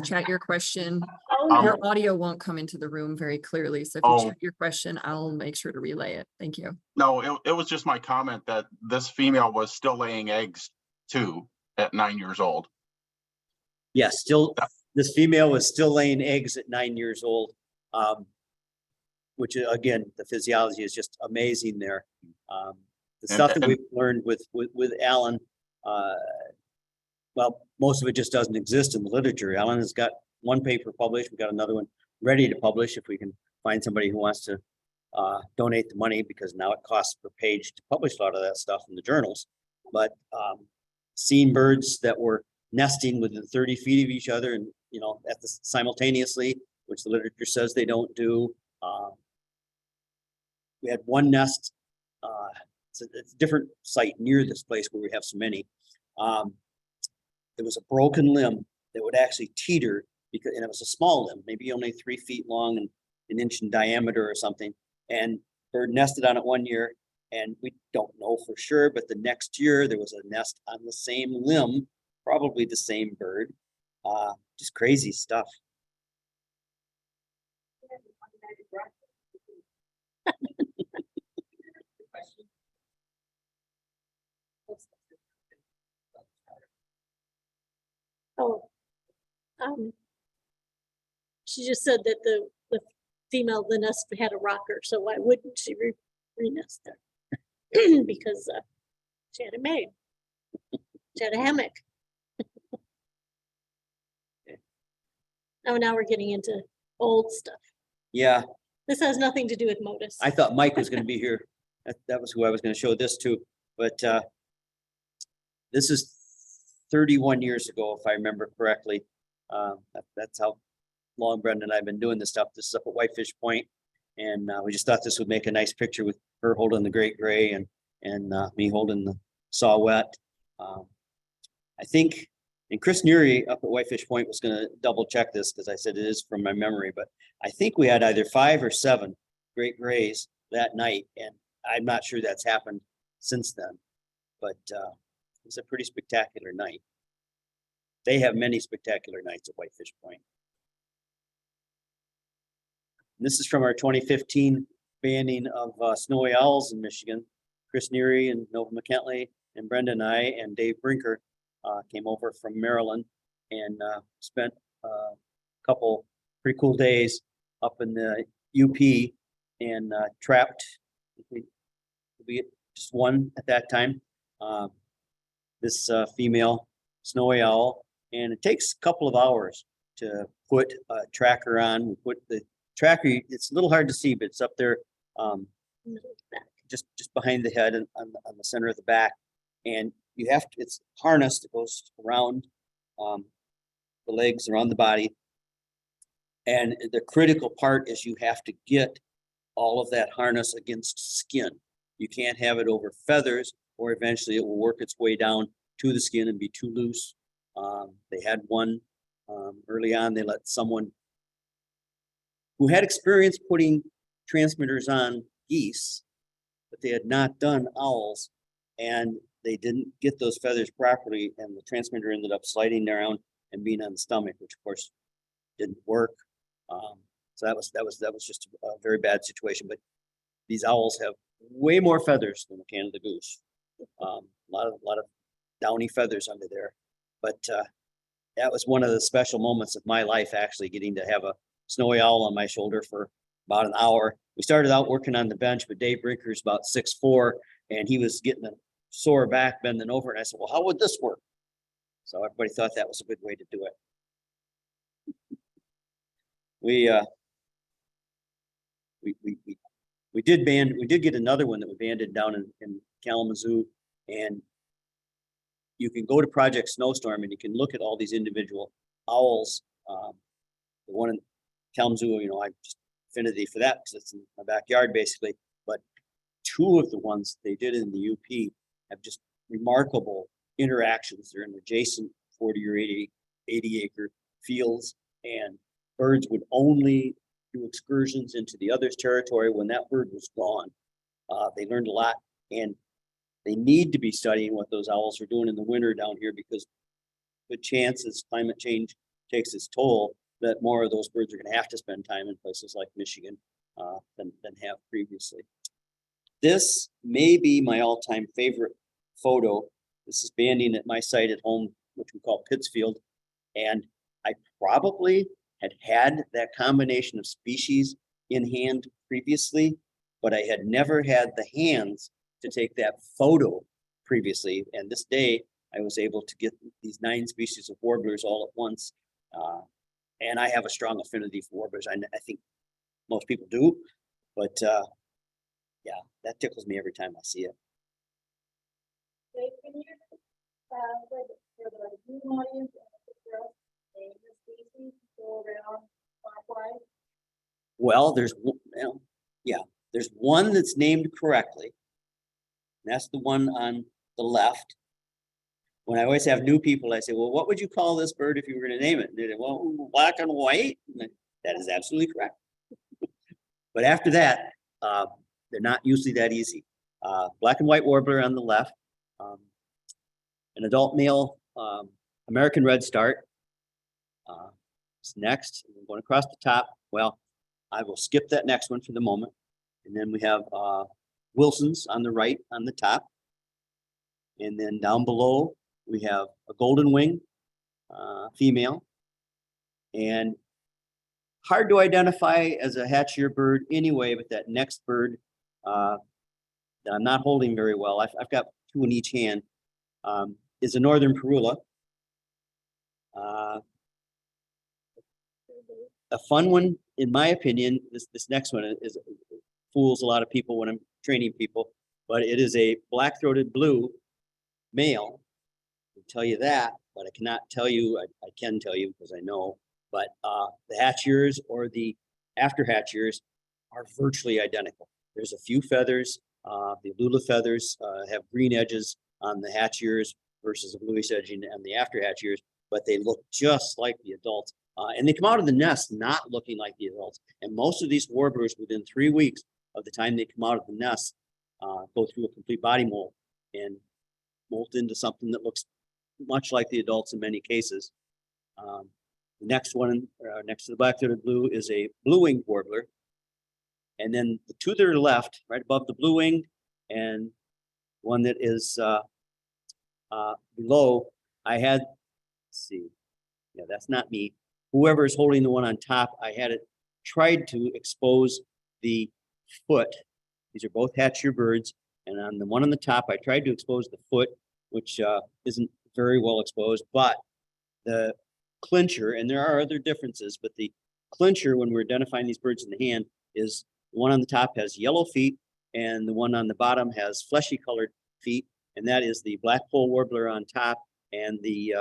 chat your question? Oh, Your audio won't come into the room very clearly, so if you chat your question, I'll make sure to relay it. Thank you. No, it was just my comment that this female was still laying eggs too at 9 years old. Yes, this female was still laying eggs at 9 years old, which again, the physiology is just amazing there. The stuff that we've learned with Alan, well, most of it just doesn't exist in the literature. Alan has got one paper published. We've got another one ready to publish if we can find somebody who wants to donate the money, because now it costs per page to publish a lot of that stuff in the journals. But seeing birds that were nesting within 30 feet of each other and, simultaneously, which the literature says they don't do. We had one nest, it's a different site near this place where we have so many. There was a broken limb that would actually teeter, and it was a small limb, maybe only 3 feet long and an inch in diameter or something. And bird nested on it one year, and we don't know for sure, but the next year there was a nest on the same limb, probably the same bird. Just crazy stuff. Oh, she just said that the female of the nest had a rocker, so why wouldn't she re-nest there? Because she had a maid. She had a hammock. Oh, now we're getting into old stuff. Yeah, This has nothing to do with MOTUS. I thought Mike was going to be here. That was who I was going to show this to. But this is 31 years ago, if I remember correctly. That's how long Brenda and I have been doing this stuff. This is up at Whitefish Point, and we just thought this would make a nice picture with her holding the great gray and me holding the saw-whet. I think, and Chris Neary up at Whitefish Point was going to double check this because I said it is from my memory, but I think we had either 5 or 7 great grays that night, and I'm not sure that's happened since then, but it was a pretty spectacular night. They have many spectacular nights at Whitefish Point. And this is from our 2015 banding of snowy owls in Michigan. Chris Neary and Nova McKentley and Brenda and I and Dave Brinker came over from Maryland and spent a couple pretty cool days up in the UP and trapped. We had just one at that time. This female snowy owl, and it takes a couple of hours to put a tracker on. We put the tracker, it's a little hard to see, but it's up there just behind the head and on the center of the back. And you have to, it's harnessed, it goes around the legs, around the body. And the critical part is you have to get all of that harness against skin. You can't have it over feathers, or eventually it will work its way down to the skin and be too loose. They had one early on, they let someone who had experience putting transmitters on geese, but they had not done owls, and they didn't get those feathers properly, and the transmitter ended up sliding around and being on the stomach, which of course didn't work. So that was just a very bad situation, but these owls have way more feathers than the Canada goose. A lot of downy feathers under there, but that was one of the special moments of my life, actually getting to have a snowy owl on my shoulder for about an hour. We started out working on the bench, but Dave Brinker's about 6'4", and he was getting a sore back bending over. And I said, well, how would this work? So everybody thought that was a good way to do it. We did get another one that we banded down in Kalamazoo, and you can go to Project Snowstorm and you can look at all these individual owls. The one in Kalamazoo, I just affinity for that because it's in my backyard basically. But two of the ones they did in the UP have just remarkable interactions. They're in adjacent 40 or 80 acre fields, and birds would only do excursions into the other's territory when that bird was gone. They learned a lot, and they need to be studying what those owls are doing in the winter down here, because the chances climate change takes its toll that more of those birds are going to have to spend time in places like Michigan than have previously. This may be my all-time favorite photo. This is banding at my site at home, which we call Pittsfield, and I probably had that combination of species in hand previously, but I had never had the hands to take that photo previously. And this day I was able to get these 9 species of warblers all at once. And I have a strong affinity for warblers. I think most people do, but yeah, that tickles me every time I see it. Dave, can you, for the Zoom audience, name the species, go around clockwise? Well, there's one that's named correctly. And that's the one on the left. When I always have new people, I say, well, what would you call this bird if you were going to name it? And they say, well, black and white. And that is absolutely correct. But after that, they're not usually that easy. Black and white warbler on the left, an adult male American redstart. Next, I'm going across the top. Well, I will skip that next one for the moment. And then we have Wilson's on the right on the top. And then down below, we have a golden wing female. And hard to identify as a hatchier bird anyway, but that next bird that I'm not holding very well, I've got 2 in each hand, is a northern parula. A fun one, in my opinion, this next one is fools a lot of people when I'm training people, but it is a black-throated blue male. I can tell you that, but I cannot tell you, I can tell you because I know, but the hatchiers or the after hatchiers are virtually identical. There's a few feathers. The Lula feathers have green edges on the hatchiers versus a bluish edging on the after hatchiers, but they look just like the adults. And they come out of the nest not looking like the adults. And most of these warblers, within 3 weeks of the time they come out of the nest, go through a complete body mold and molt into something that looks much like the adults in many cases. The next one, next to the black-throated blue, is a blue-winged warbler. And then the 2 that are left, right above the blue-winged, and one that is below, I had, let's see, yeah, that's not me. Whoever is holding the one on top, I had it tried to expose the foot. These are both hatchier birds. And on the one on the top, I tried to expose the foot, which isn't very well exposed, but the clincher, and there are other differences, but the clincher when we're identifying these birds in the hand is the one on the top has yellow feet and the one on the bottom has fleshy colored feet. And that is the black-poll warbler on top and the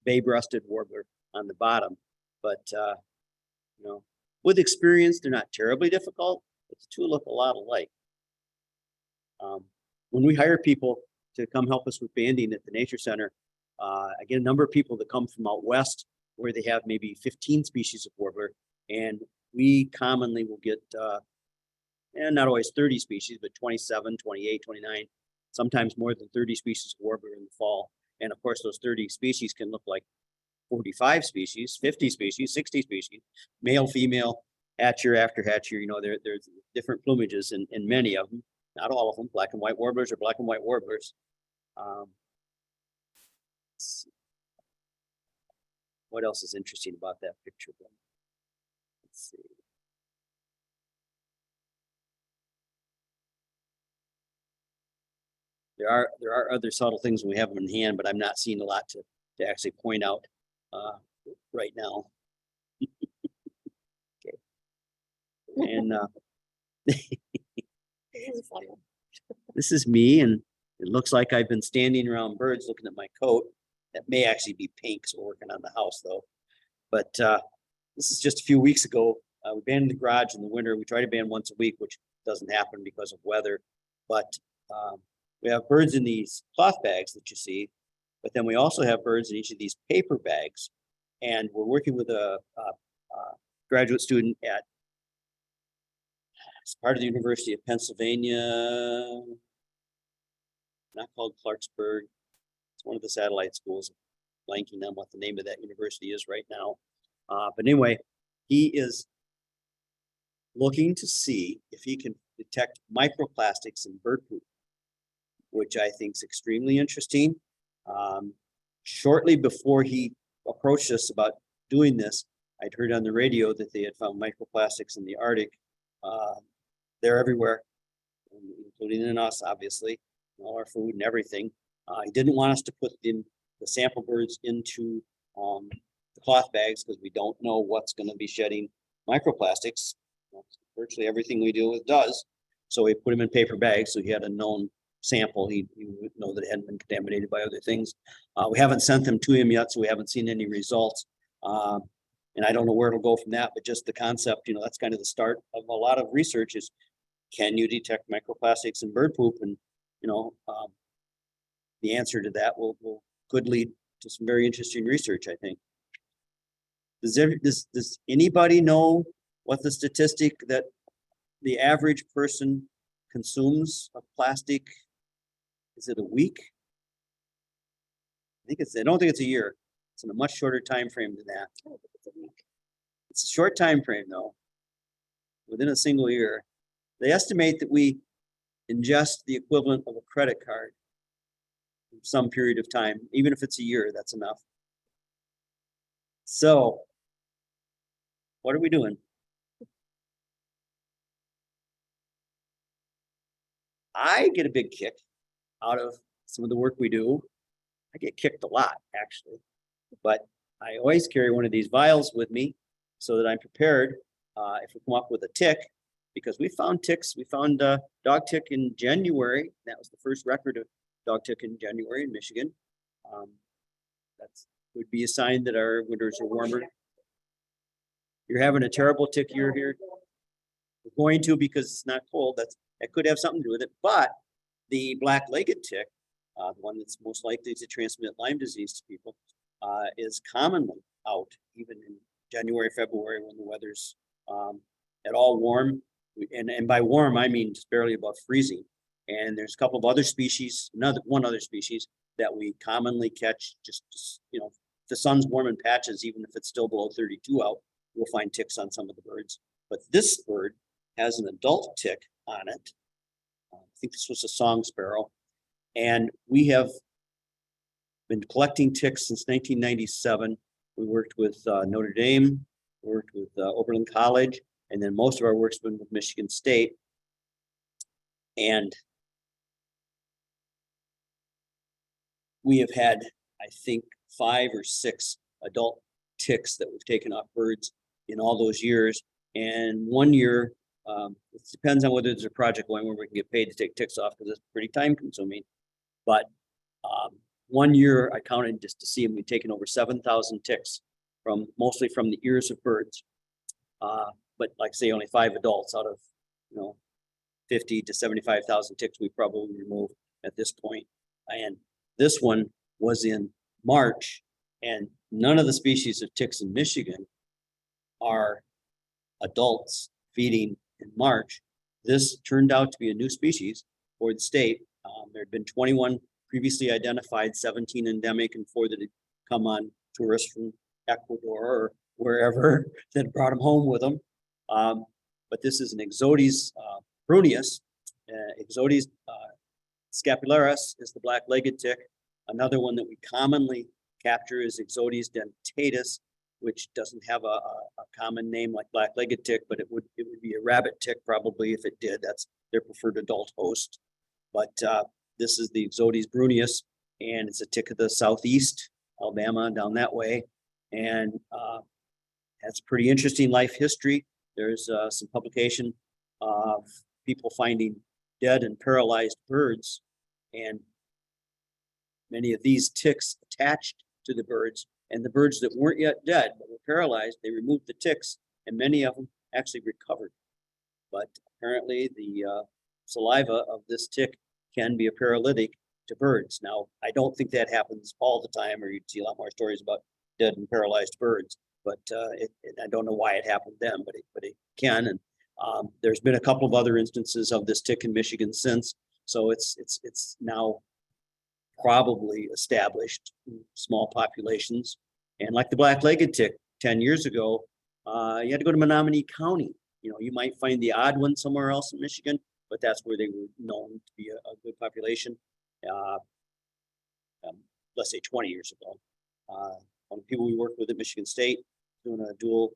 bay-breasted warbler on the bottom. But, with experience, they're not terribly difficult, but the 2 look a lot alike. When we hire people to come help us with banding at the Nature Center, I get a number of people that come from out west where they have maybe 15 species of warbler, and we commonly will get, and not always 30 species, but 27, 28, 29, sometimes more than 30 species of warbler in the fall. And of course, those 30 species can look like 45 species, 50 species, 60 species, male, female, hatcher after hatcher, there's different plumages in many of them, not all of them. Black and white warblers are black and white warblers. Let's see. What else is interesting about that picture? Let's see. There are other subtle things when we have them in hand, but I'm not seeing a lot to actually point out right now. Okay. And this is me, and it looks like I've been standing around birds looking at my coat. That may actually be pink, so we're working on the house though. But this is just a few weeks ago. We band in the garage in the winter. We try to band once a week, which doesn't happen because of weather. But we have birds in these cloth bags that you see, but then we also have birds in each of these paper bags. And we're working with a graduate student at, it's part of the University of Pennsylvania, not called Clarksburg. It's one of the satellite schools, blanking on what the name of that university is right now. But anyway, he is looking to see if he can detect microplastics in bird poop, which I think is extremely interesting. Shortly before he approached us about doing this, I'd heard on the radio that they had found microplastics in the Arctic. They're everywhere, including in us, obviously, all our food and everything. He didn't want us to put the sample birds into the cloth bags because we don't know what's going to be shedding microplastics. Virtually everything we deal with does. So we put them in paper bags, so he had a known sample. He would know that it hadn't been contaminated by other things. We haven't sent them to him yet, so we haven't seen any results. And I don't know where it'll go from that, but just the concept, that's kind of the start of a lot of research is, can you detect microplastics in bird poop? And, the answer to that could lead to some very interesting research, I think. Does anybody know what the statistic that the average person consumes of plastic? Is it a week? I don't think it's a year. It's in a much shorter time frame than that. It's a short time frame though. Within a single year, they estimate that we ingest the equivalent of a credit card in some period of time. Even if it's a year, that's enough. So, what are we doing? I get a big kick out of some of the work we do. I get kicked a lot, actually, but I always carry one of these vials with me so that I'm prepared if we come up with a tick, because we found ticks. We found dog tick in January. That was the first record of dog tick in January in Michigan. That would be a sign that our winters are warmer. You're having a terrible tick year here. We're going to, because it's not cold. That could have something to do with it. But the black-legged tick, the one that's most likely to transmit Lyme disease to people, is commonly out even in January, February, when the weather's at all warm. And by warm, I mean just barely above freezing. And there's a couple of other species, one other species that we commonly catch just if the sun's warm in patches, even if it's still below 32 out, we'll find ticks on some of the birds. But this bird has an adult tick on it. I think this was a song sparrow. And we have been collecting ticks since 1997. We worked with Notre Dame, worked with Oberlin College, and then most of our work's been with Michigan State. And we have had, I think, 5 or 6 adult ticks that we've taken off birds in all those years. And one year, it depends on whether there's a project going where we can get paid to take ticks off, because it's pretty time consuming. But one year I counted just to see them, we've taken over 7,000 ticks mostly from the ears of birds. But like I say, only 5 adults out of 50 to 75,000 ticks we probably removed at this point. And this one was in March, and none of the species of ticks in Michigan are adults feeding in March. This turned out to be a new species for the state. There had been 21 previously identified, 17 endemic, and 4 that had come on tourists from Ecuador or wherever that brought them home with them. But this is an Ixodes bruneus. Ixodes scapularis is the black-legged tick. Another one that we commonly capture is Ixodes dentatus, which doesn't have a common name like black-legged tick, but it would be a rabbit tick probably if it did. That's their preferred adult host. But this is the Ixodes bruneus, and it's a tick of the southeast, Alabama, down that way, and has pretty interesting life history. There's some publication of people finding dead and paralyzed birds, and many of these ticks attached to the birds, and the birds that weren't yet dead but were paralyzed, they removed the ticks, and many of them actually recovered. But apparently the saliva of this tick can be a paralytic to birds. Now, I don't think that happens all the time, or you'd see a lot more stories about dead and paralyzed birds, but I don't know why it happened then, but it can. And there's been a couple of other instances of this tick in Michigan since, so it's now probably established in small populations. And like the black-legged tick 10 years ago, you had to go to Menominee County. You know, you might find the odd one somewhere else in Michigan, but that's where they were known to be a good population. Let's say 20 years ago. One of the people we worked with at Michigan State doing a dual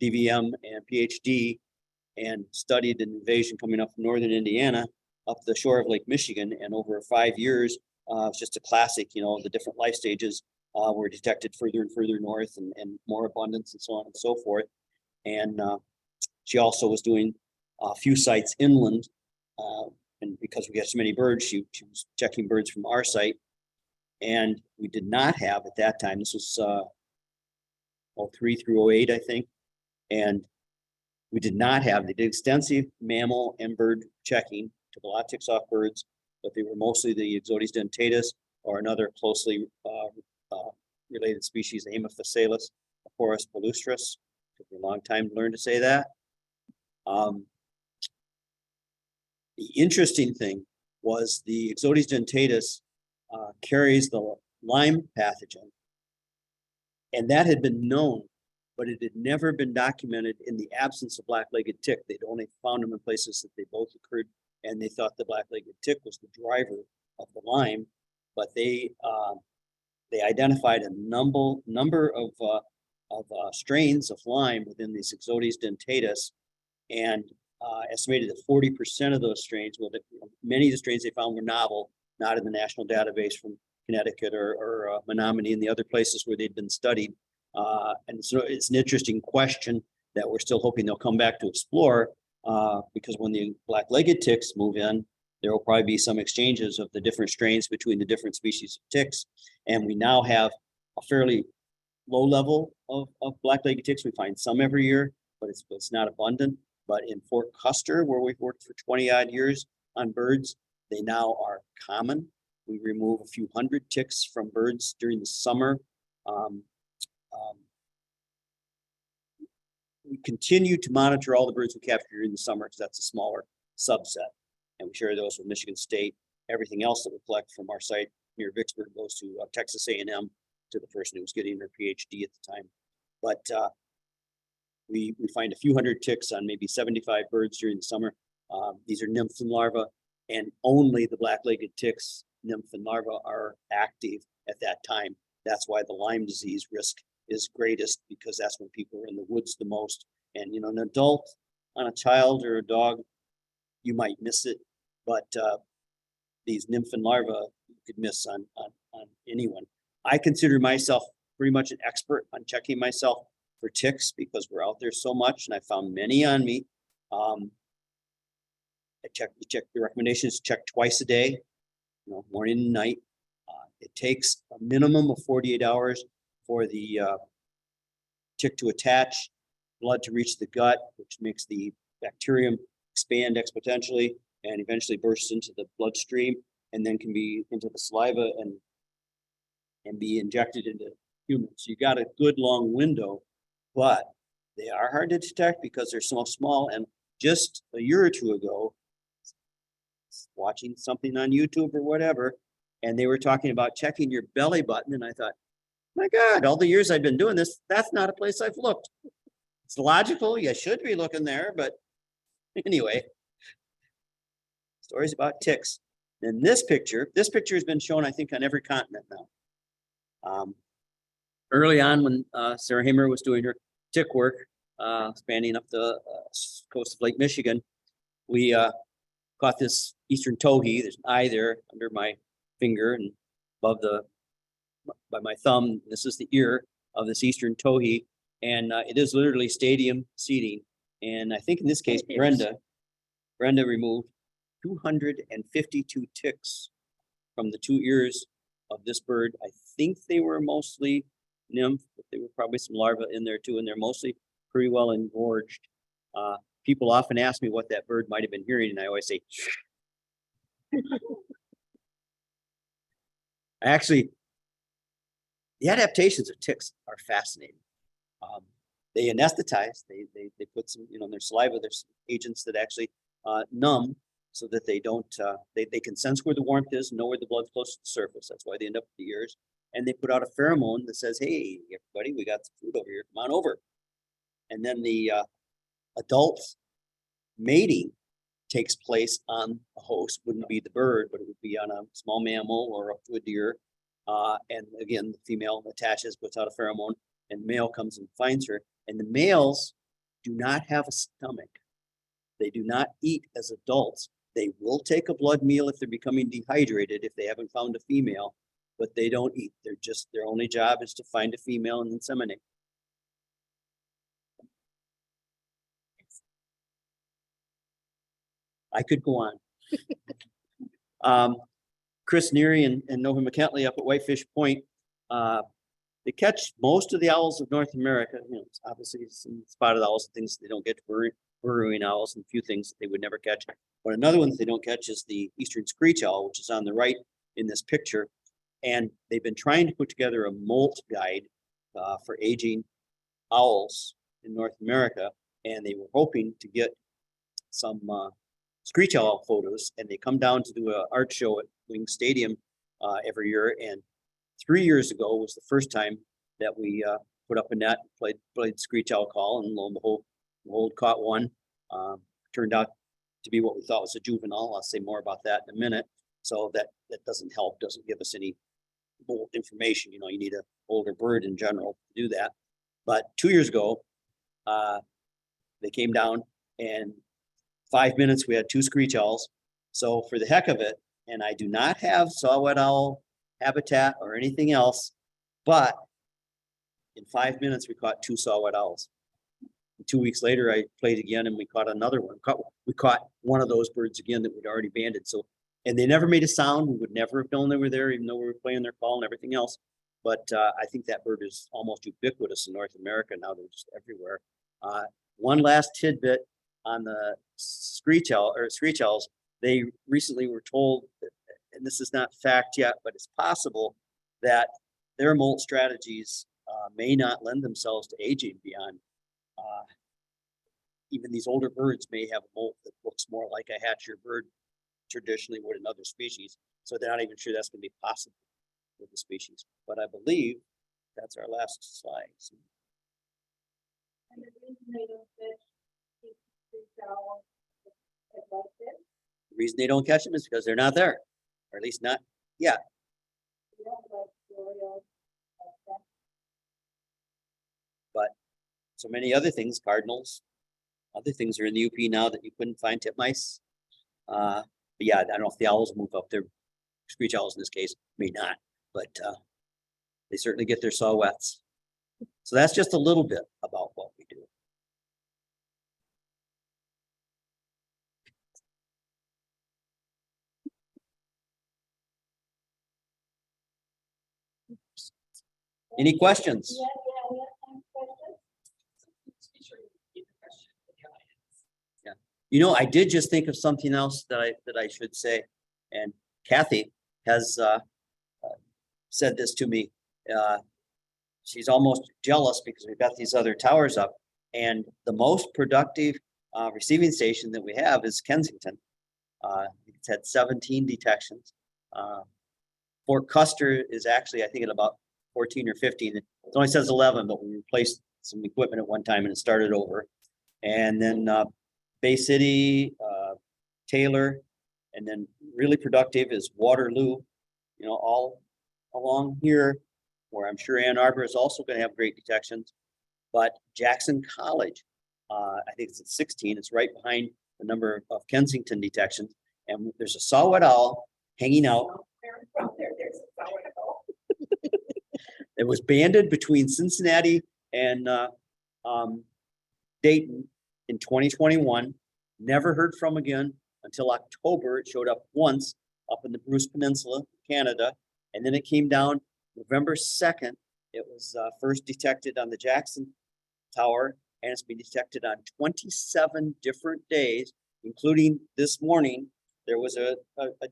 DVM and PhD, and studied an invasion coming up from northern Indiana up the shore of Lake Michigan. And over 5 years, it's just a classic, you know, the different life stages were detected further and further north, and more abundance and so on and so forth. And she also was doing a few sites inland, and because we had so many birds, she was checking birds from our site. And we did not have at that time, this was 03 through 08, I think. And we did not have, they did extensive mammal and bird checking, took a lot of ticks off birds, but they were mostly the Ixodes dentatus or another closely related species, Amorphosalis, Porus palustris. Took me a long time to learn to say that. The interesting thing was the Ixodes dentatus carries the Lyme pathogen, and that had been known, but it had never been documented in the absence of black-legged tick. They'd only found them in places that they both occurred, and they thought the black-legged tick was the driver of the Lyme, but they identified a number of strains of Lyme within these Ixodes dentatus, and estimated that 40% of those strains, well, many of the strains they found were novel, not in the national database from Connecticut or Menominee and the other places where they'd been studied. And so it's an interesting question that we're still hoping they'll come back to explore, because when the black-legged ticks move in, there will probably be some exchanges of the different strains between the different species of ticks. And we now have a fairly low level of black-legged ticks. We find some every year, but it's not abundant. But in Fort Custer, where we've worked for 20 odd years on birds, they now are common. We remove a few hundred ticks from birds during the summer. We continue to monitor all the birds we capture during the summer because that's a smaller subset. And we share those with Michigan State. Everything else that we collect from our site near Vicksburg goes to Texas A&M, to the person who was getting their PhD at the time. But we find a few hundred ticks on maybe 75 birds during the summer. These are nymph and larvae, and only the black-legged ticks, nymph and larvae, are active at that time. That's why the Lyme disease risk is greatest, because that's when people are in the woods the most. And, you know, an adult on a child or a dog, you might miss it, but these nymph and larvae you could miss on anyone. I consider myself pretty much an expert on checking myself for ticks because we're out there so much, and I found many on me. The recommendation is check twice a day, you know, morning and night. It takes a minimum of 48 hours for the tick to attach, blood to reach the gut, which makes the bacterium expand exponentially and eventually bursts into the bloodstream, and then can be into the saliva and be injected into humans. So you got a good long window, but they are hard to detect because they're so small. And just a year or two ago, watching something on YouTube or whatever, and they were talking about checking your belly button, and I thought, My God, all the years I've been doing this, that's not a place I've looked. It's logical. You should be looking there, but anyway. Stories about ticks. And this picture has been shown, I think, on every continent now. Early on when Sarah Hamer was doing her tick work, spanning up the coast of Lake Michigan, we caught this eastern towhee. There's an eye there under my finger and above by my thumb. This is the ear of this eastern towhee, and it is literally stadium seating. And I think in this case, Brenda removed 252 ticks from the 2 ears of this bird. I think they were mostly nymph, but there were probably some larvae in there too, and they're mostly pretty well engorged. People often ask me what that bird might have been hearing, and I always say, actually, the adaptations of ticks are fascinating. They anesthetize, they put some, in their saliva, there's agents that actually numb so that they don't, they can sense where the warmth is, know where the blood's close to the surface. That's why they end up with the ears. And they put out a pheromone that says, hey, everybody, we got some food over here, come on over. And then the adult mating takes place on a host. Wouldn't be the bird, but it would be on a small mammal or up to a deer. And again, the female attaches, puts out a pheromone, and male comes and finds her. And the males do not have a stomach. They do not eat as adults. They will take a blood meal if they're becoming dehydrated, if they haven't found a female, but they don't eat. Their only job is to find a female and inseminate. I could go on. Chris Neary and Nova McKentley up at Whitefish Point, they catch most of the owls of North America. Obviously some spotted owls and things they don't get, burrowing owls and a few things that they would never catch. But another one that they don't catch is the eastern screech owl, which is on the right in this picture. And they've been trying to put together a molt guide for aging owls in North America. And they were hoping to get some screech owl photos, and they come down to do an art show at Wing Stadium every year. And 3 years ago was the first time that we put up a net, played screech owl call, and lo and behold, caught one. Turned out to be what we thought was a juvenile. I'll say more about that in a minute. So that doesn't help, doesn't give us any information. You need an older bird in general to do that. But 2 years ago, they came down, and 5 minutes, we had 2 screech owls. So for the heck of it, and I do not have saw-whet owl habitat or anything else, but in 5 minutes, we caught 2 saw-whet owls. 2 weeks later, I played again, and we caught another one. We caught one of those birds again that we'd already banded. So, and they never made a sound. We would never have known they were there, even though we were playing their call and everything else. But I think that bird is almost ubiquitous in North America now. They're just everywhere. One last tidbit on the screech owls. They recently were told, and this is not fact yet, but it's possible that their molt strategies may not lend themselves to aging beyond. Even these older birds may have a molt that looks more like a hatcher bird traditionally would in other species. So they're not even sure that's going to be possible with the species. But I believe that's our last slide. And the reason they don't fish screech owls at Whitefish, The reason they don't catch them is because they're not there, or at least not yet. they don't like Orioles. But so many other things, cardinals, other things are in the UP now that you couldn't find titmice. But yeah, I don't know if the owls move up there. Screech owls in this case may not, but they certainly get their saw-whets. So that's just a little bit about what we do. Any questions? Yeah, we have some questions. I did just think of something else that I should say, and Kathy has said this to me. She's almost jealous because we've got these other towers up, and the most productive receiving station that we have is Kensington. It's had 17 detections. Fort Custer is actually, I think, at about 14 or 15. It only says 11, but we replaced some equipment at one time and it started over. And then Bay City, Taylor, and then really productive is Waterloo, you know, all along here, where I'm sure Ann Arbor is also going to have great detections. But Jackson College, I think it's at 16. It's right behind the number of Kensington detections. And there's a saw-whet owl hanging out. It was banded between Cincinnati and Dayton in 2021. Never heard from again until October. It showed up once up in the Bruce Peninsula, Canada, and then it came down November 2nd. It was first detected on the Jackson Tower, and it's been detected on 27 different days, including this morning. There was a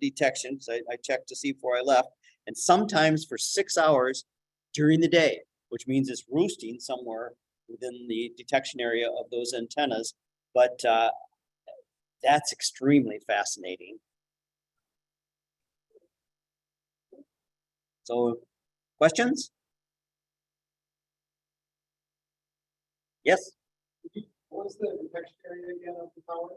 detection, so I checked to see before I left, and sometimes for 6 hours during the day, which means it's roosting somewhere within the detection area of those antennas. But that's extremely fascinating. So, questions? Yes? What's the detection area again of the tower?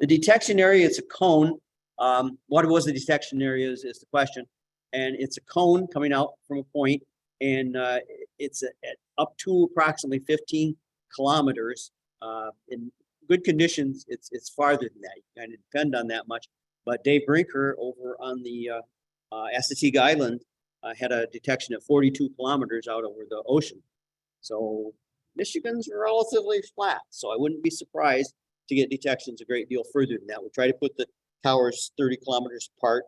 The detection area is a cone. What was the detection area is the question. And it's a cone coming out from a point, and it's at up to approximately 15 kilometers. In good conditions, it's farther than that. You kind of depend on that much. But Dave Brinker over on the Assateague Island had a detection at 42 kilometers out over the ocean. So Michigan's relatively flat, so I wouldn't be surprised to get detections a great deal further than that. We try to put the towers 30 kilometers apart,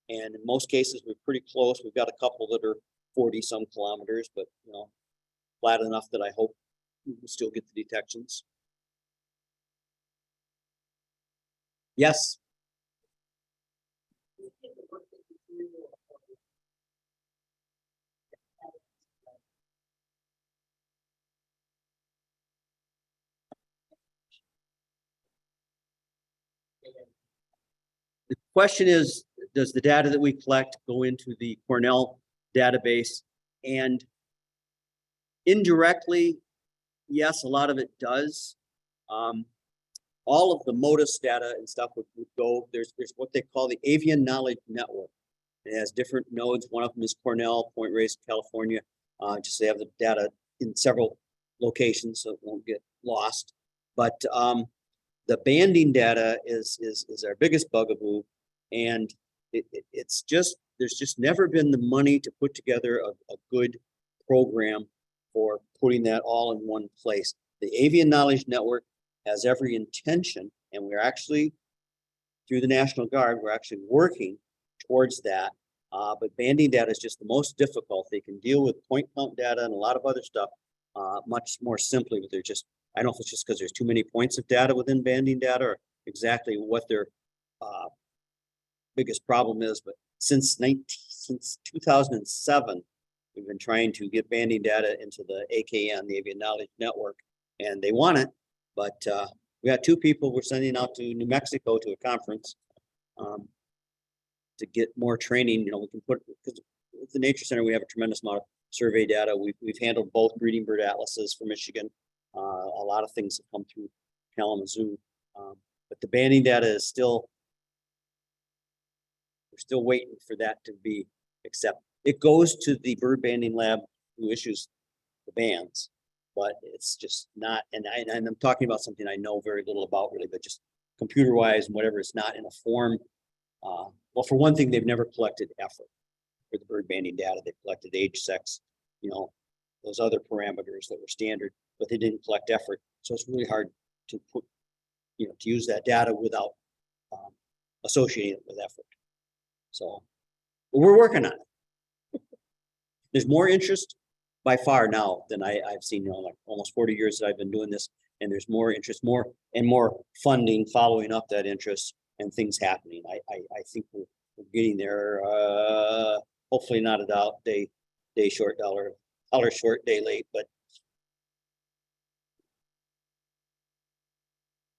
and in most cases we're pretty close. We've got a couple that are 40 some kilometers, but you know, flat enough that I hope we can still get the detections. Yes. The question is, does the data that we collect go into the Cornell database? And indirectly, yes, a lot of it does. All of the MOTUS data and stuff would go, there's what they call the Avian Knowledge Network. It has different nodes. One of them is Cornell, Point Reyes, California. Just they have the data in several locations so it won't get lost. But the banding data is our biggest bugaboo. And it's just, there's just never been the money to put together a good program for putting that all in one place. The Avian Knowledge Network has every intention, and we're actually, through the National Guard, we're actually working towards that. But banding data is just the most difficult. They can deal with point count data and a lot of other stuff much more simply, but they're just, I don't know if it's just because there's too many points of data within banding data or exactly what their biggest problem is. But since 2007, we've been trying to get banding data into the AKN, the Avian Knowledge Network, and they want it. But we got 2 people we're sending out to New Mexico to a conference to get more training. You know, we can put, because at the Nature Center, we have a tremendous amount of survey data. We've handled both breeding bird atlases for Michigan. A lot of things have come through Kalamazoo. But the banding data is still, we're still waiting for that to be accepted. It goes to the bird banding lab who issues the bands, but it's just not, and I'm talking about something I know very little about really, but just computer wise and whatever, it's not in a form. Well, for one thing, they've never collected effort for the bird banding data. They collected age, sex, you know, those other parameters that were standard, but they didn't collect effort. So it's really hard to put, you know, to use that data without associating it with effort. So we're working on it. There's more interest by far now than I've seen, you know, like almost 40 years that I've been doing this, and there's more interest, more and more funding following up that interest and things happening. I think we're getting there. Hopefully not a day short, dollar short, day late, but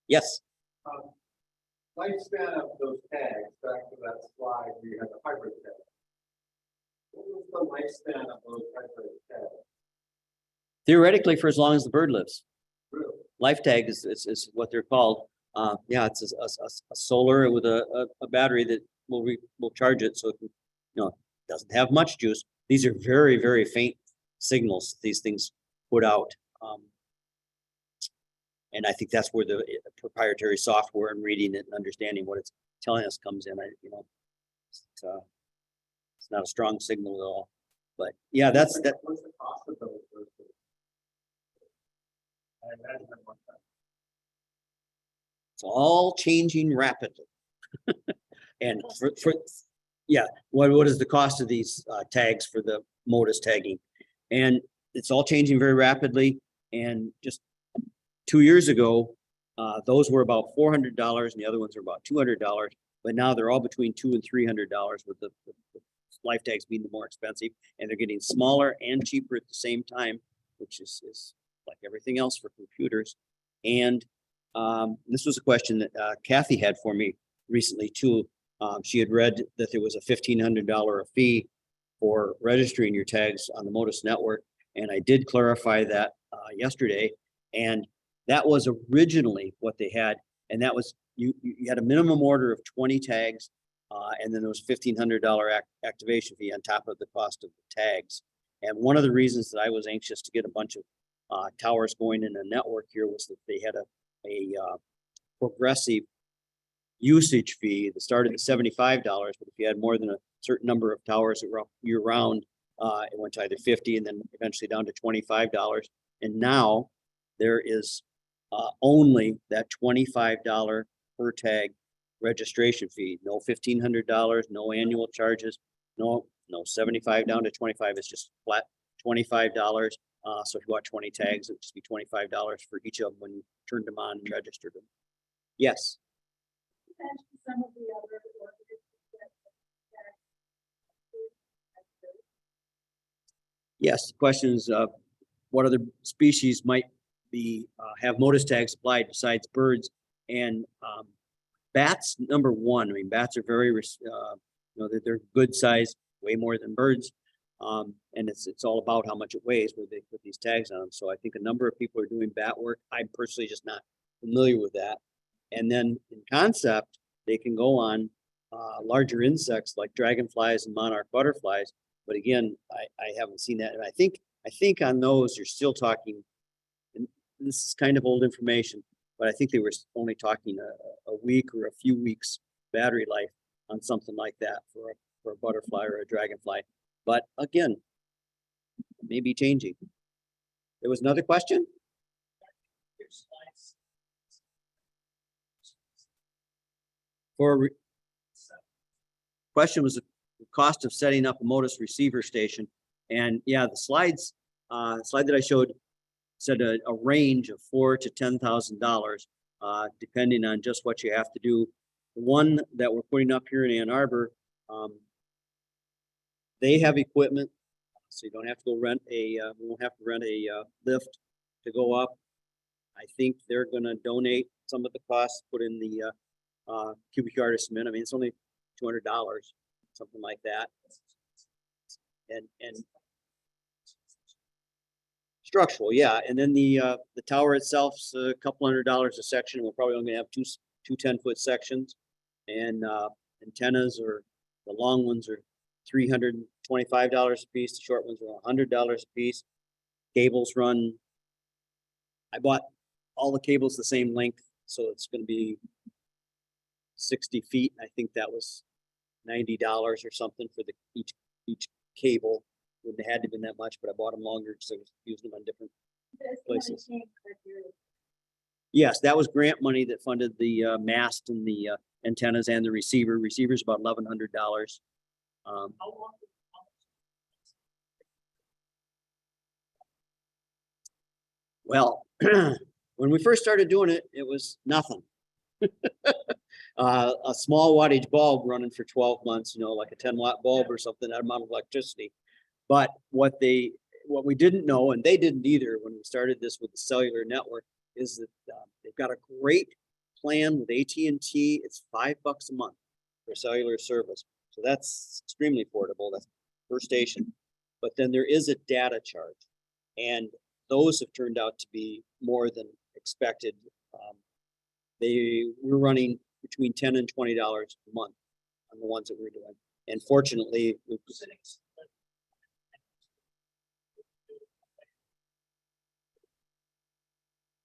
yes. Lifespan of those tags, back to that slide where you had the hybrid tag. What was the lifespan of those types of tags? Theoretically, for as long as the bird lives. Really? Life tag is what they're called. Yeah, it's a solar with a battery that will charge it, so it can, doesn't have much juice. These are very, very faint signals these things put out. And I think that's where the proprietary software and reading it and understanding what it's telling us comes in. It's not a strong signal at all. But yeah, that's that. What's the cost of those versus? I imagine that one time. It's all changing rapidly. And yeah, what is the cost of these tags for the MOTUS tagging? And it's all changing very rapidly. And just 2 years ago, those were about $400 and the other ones are about $200. But now they're all between $200 and $300, with the life tags being the more expensive, and they're getting smaller and cheaper at the same time, which is like everything else for computers. And this was a question that Kathy had for me recently too. She had read that there was a $1,500 fee for registering your tags on the MOTUS network, and I did clarify that yesterday. And that was originally what they had, and that was you had a minimum order of 20 tags, and then there was $1,500 activation fee on top of the cost of the tags. And one of the reasons that I was anxious to get a bunch of towers going in a network here was that they had a progressive usage fee that started at $75, but if you had more than a certain number of towers year round, it went to either 50 and then eventually down to $25. And now there is only that $25 per tag registration fee. No $1,500, no annual charges, no 75 down to 25. It's just flat $25. So if you want 20 tags, it'd just be $25 for each of them when you turned them on and registered them. Yes. Some of the other Yes, the question is, what other species might be have MOTUS tags applied besides birds? And bats, number one. I mean, bats are very, they're good size, way more than birds. And it's all about how much it weighs where they put these tags on them. So I think a number of people are doing bat work. I'm personally just not familiar with that. And then in concept, they can go on larger insects like dragonflies and monarch butterflies. But again, I haven't seen that. And I think on those, you're still talking, and this is kind of old information, but I think they were only talking a week or a few weeks battery life on something like that for a butterfly or a dragonfly. But again, it may be changing. There was another question? Question was the cost of setting up a MOTUS receiver station. And yeah, the slide that I showed said a range of $4,000 to $10,000, depending on just what you have to do. The one that we're putting up here in Ann Arbor, they have equipment, so you don't have to go rent we won't have to rent a lift to go up. I think they're going to donate some of the costs, put in the cubic yard of cement. I mean, it's only $200, something like that. And structural, yeah. And then the tower itself's a couple $100 a section. We're probably only gonna have two 10-foot sections, and antennas, or the long ones, are $325 a piece. The short ones are $100 a piece. Cables run. I bought all the cables the same length, so it's going to be 60 feet. I think that was $90 or something for each cable. Wouldn't have had to been that much, but I bought them longer because I was using them on different places. Yes, that was grant money that funded the mast and the antennas and the receiver. Receiver's about $1,100. Well, when we first started doing it, it was nothing. A small wattage bulb running for 12 months, like a 10-watt bulb or something, that amount of electricity. But what we didn't know, and they didn't either when we started this with the cellular network, is that they've got a great plan with AT&T. It's $5 a month for cellular service. So that's extremely affordable. That's per station. but then there is a data charge. And those have turned out to be more than expected. We're running between $10 and $20 a month on the ones that we're doing. And fortunately,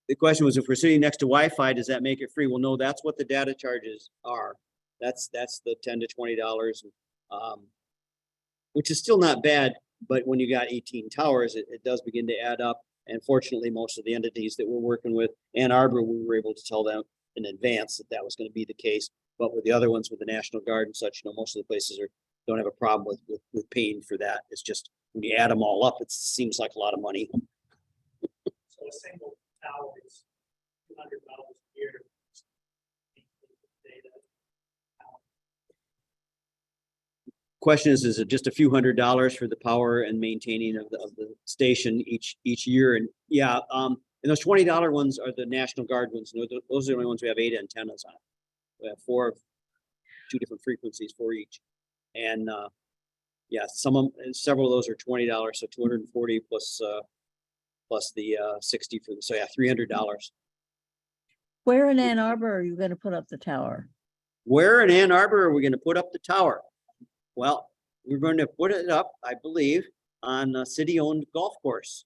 the question was, if we're sitting next to Wi-Fi, does that make it free? Well, no, that's what the data charges are. That's the $10 to $20, which is still not bad. But when you got 18 towers, it does begin to add up. And fortunately, most of the entities that we're working with, Ann Arbor, we were able to tell them in advance that that was going to be the case. But with the other ones, with the National Guard and such, most of the places don't have a problem with paying for that. It's just when you add them all up, it seems like a lot of money. So a single tower is $200 a year. Question is it just a few $100s for the power and maintaining of the station each year? And yeah, and those $20 ones are the National Guard ones. Those are the only ones we have 8 antennas on. We have 2 different frequencies for each. And yeah, several of those are $20, so 240 plus the 60 for the, so yeah, $300. Where in Ann Arbor are you going to put up the tower? Where in Ann Arbor are we going to put up the tower? Well, we're going to put it up, I believe, on a city-owned golf course.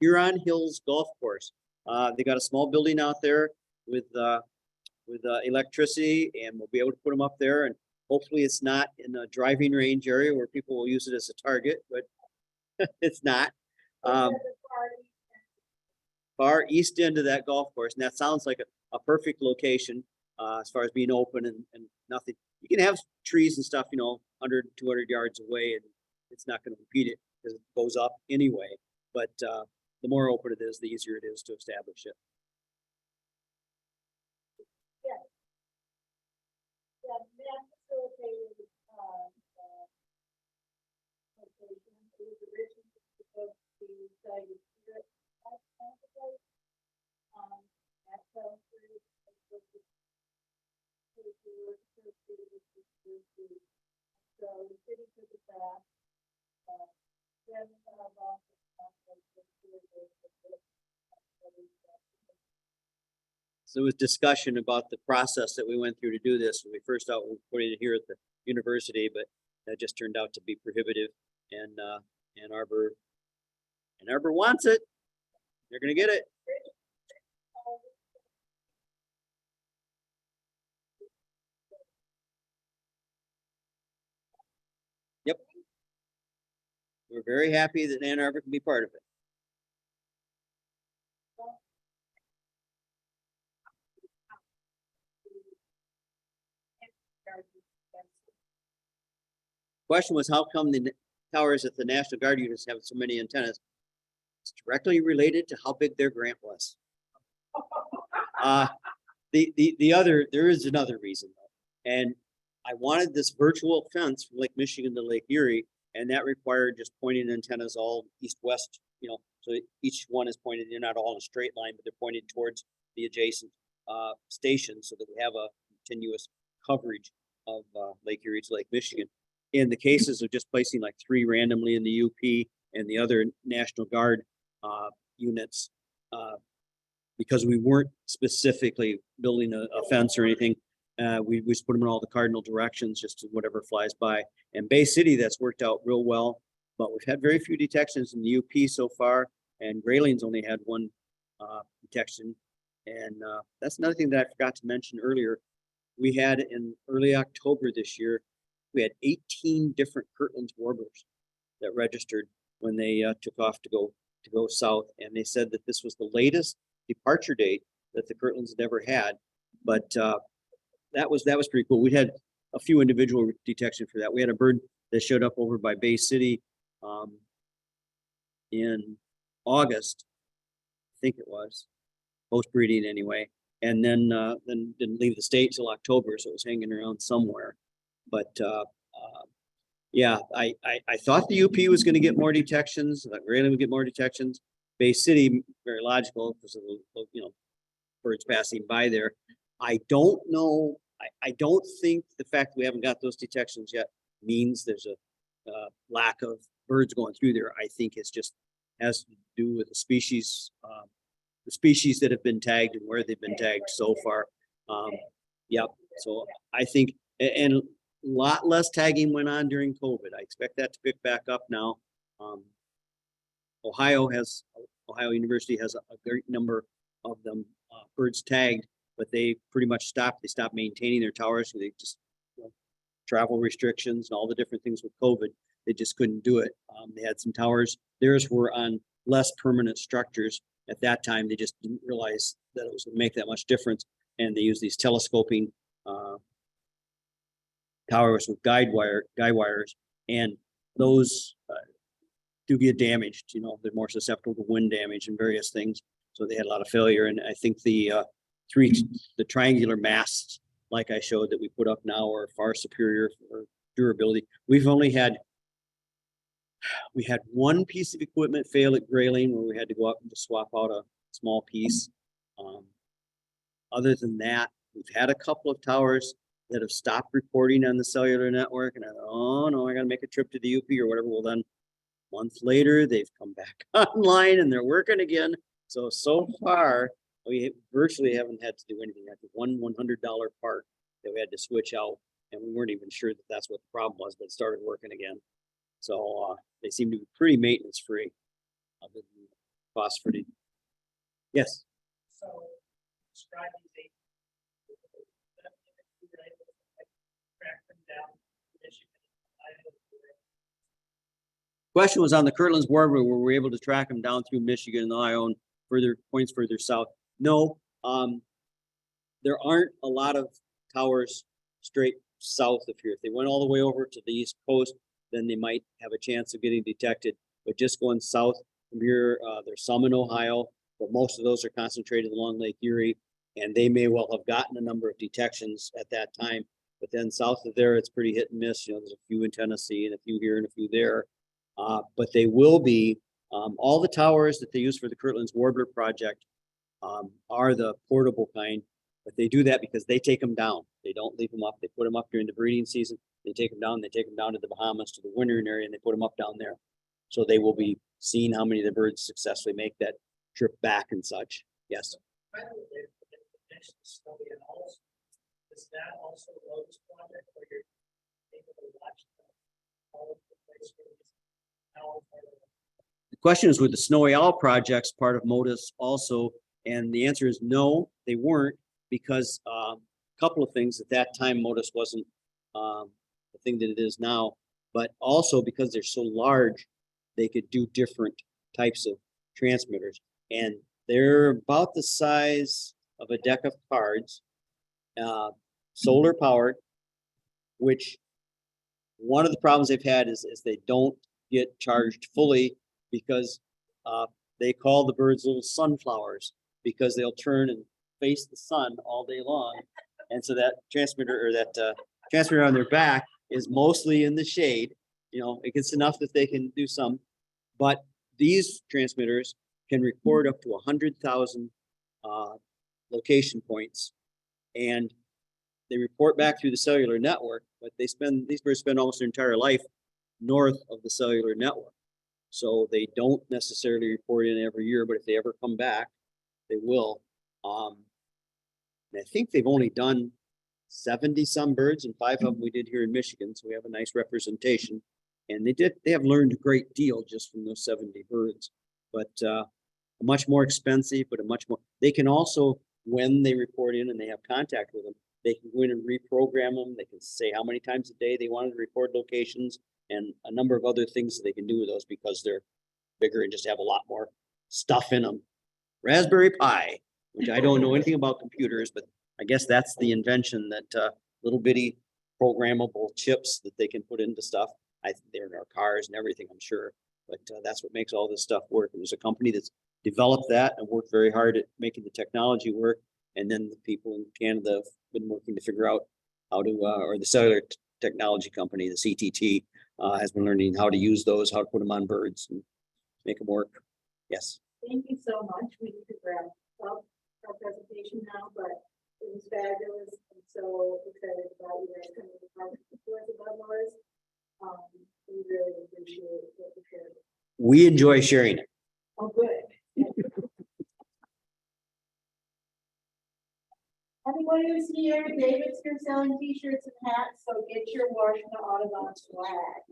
Huron Hills Golf Course. They got a small building out there with electricity, and we'll be able to put them up there. And hopefully, it's not in a driving range area where people will use it as a target, but it's not. Far east end of that golf course, and that sounds like a perfect location as far as being open and nothing. You can have trees and stuff, 100, 200 yards away, and it's not going to impede it because it goes up anyway. But the more open it is, the easier it is to establish it. So there was discussion about the process that we went through to do this. When we first thought we were putting it here at the university, but that just turned out to be prohibitive. And Ann Arbor wants it. They're going to get it. Yep. We're very happy that Ann Arbor can be part of it. Question was, how come the towers at the National Guard units have so many antennas? It's directly related to how big their grant was. There is another reason though. And I wanted this virtual fence from Lake Michigan to Lake Erie, and that required just pointing antennas all east-west, so each one is pointed, they're not all in a straight line, but they're pointed towards the adjacent station so that we have a continuous coverage of Lake Erie to Lake Michigan. In the cases of just placing like 3 randomly in the UP and the other National Guard units, because we weren't specifically building a fence or anything, we just put them in all the cardinal directions, just to whatever flies by. And Bay City, that's worked out real well, but we've had very few detections in the UP so far, and Grayling's only had 1 detection. And that's another thing that I forgot to mention earlier. We had in early October this year, we had 18 different Kirtland's warblers that registered when they took off to go south, and they said that this was the latest departure date that the Kirtlands had ever had. But that was pretty cool. We had a few individual detection for that. We had a bird that showed up over by Bay City in August, I think it was, post breeding anyway, and then didn't leave the state till October, so it was hanging around somewhere. But yeah, I thought the UP was going to get more detections. That Grayling would get more detections. Bay City, very logical because of the birds passing by there. I don't know. I don't think the fact that we haven't got those detections yet means there's a lack of birds going through there, I think it's just has to do with the species that have been tagged and where they've been tagged so far. Yep. So I think, and a lot less tagging went on during COVID. I expect that to pick back up now. Ohio University has a great number of them birds tagged, but they pretty much stopped. They stopped maintaining their towers. They just travel restrictions and all the different things with COVID. They just couldn't do it. They had some towers. Theirs were on less permanent structures. At that time, they just didn't realize that it was going to make that much difference. And they used these telescoping towers with guide wires, and those do get damaged. They're more susceptible to wind damage and various things. So they had a lot of failure. And I think the triangular masts, like I showed, that we put up now are far superior for durability. We had one piece of equipment fail at Grayling where we had to go up and just swap out a small piece. Other than that, we've had a couple of towers that have stopped reporting on the cellular network, and I thought, oh no, I got to make a trip to the UP or whatever. Well, then a month later, they've come back online and they're working again. So far, we virtually haven't had to do anything. I think one $100 part that we had to switch out, and we weren't even sure that that's what the problem was, but it started working again. So they seem to be pretty maintenance free, other than cost for the. Yes. So describe these 8. Track them down to Michigan. Question was on the Kirtland's Warbler, where we're able to track them down through Michigan and Ohio and points further south. No, there aren't a lot of towers straight south of here. If they went all the way over to the East Coast, then they might have a chance of getting detected. But just going south from here, there's some in Ohio, but most of those are concentrated along Lake Erie, and they may well have gotten a number of detections at that time. But then south of there, it's pretty hit and miss. There's a few in Tennessee and a few here and a few there. But they will be, all the towers that they use for the Kirtland's Warbler project are the portable kind, but they do that because they take them down. They don't leave them up. They put them up during the breeding season. They take them down to the Bahamas, to the wintering area, and they put them up down there. So they will be seeing how many of the birds successfully make that trip back and such. Yes. By the way, the next study and also, is that also a MOTUS project where you're able to watch all of the place where these owls are? The question is, with the snowy owl projects part of MOTUS also, and the answer is no, they weren't, because a couple of things. At that time, MOTUS wasn't the thing that it is now, but also because they're so large, they could do different types of transmitters, and they're about the size of a deck of cards, solar powered, which one of the problems they've had is they don't get charged fully, because they call the birds little sunflowers, because they'll turn and face the sun all day long. And so that transmitter, or that transmitter on their back, is mostly in the shade. It gets enough that they can do some, but these transmitters can record up to 100,000 location points, and they report back through the cellular network, but these birds spend almost their entire life north of the cellular network. So they don't necessarily report in every year, but if they ever come back, they will. And I think they've only done 70 some birds, and 5 of them we did here in Michigan. So we have a nice representation, and they have learned a great deal just from those 70 birds, but much more expensive, but they can also, when they report in and they have contact with them, they can go in and reprogram them. They can say how many times a day they wanted to record locations, and a number of other things that they can do with those, because they're bigger and just have a lot more stuff in them. Raspberry Pi, which I don't know anything about computers, but I guess that's the invention, that little bitty programmable chips that they can put into stuff. They're in our cars and everything, I'm sure, but that's what makes all this stuff work. And there's a company that's developed that and worked very hard at making the technology work. And then the people in Canada have been working to figure out how to, or the cellular technology company, the CTT, has been learning how to use those, how to put them on birds and make them work. Yes. Thank you so much. We need to wrap up our presentation now, but it was fabulous. I'm so excited about you guys coming to the conference with us about Mars. We really appreciate what you shared. We enjoy sharing it. Oh, good. Everyone who's here, David's here selling t-shirts and hats, so get your Washington Audubon flag.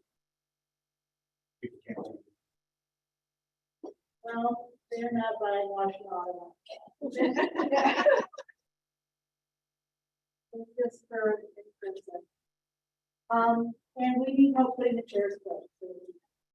Well, they're not buying Washington Audubon. It's just for in person. And we need help putting the chairs closed.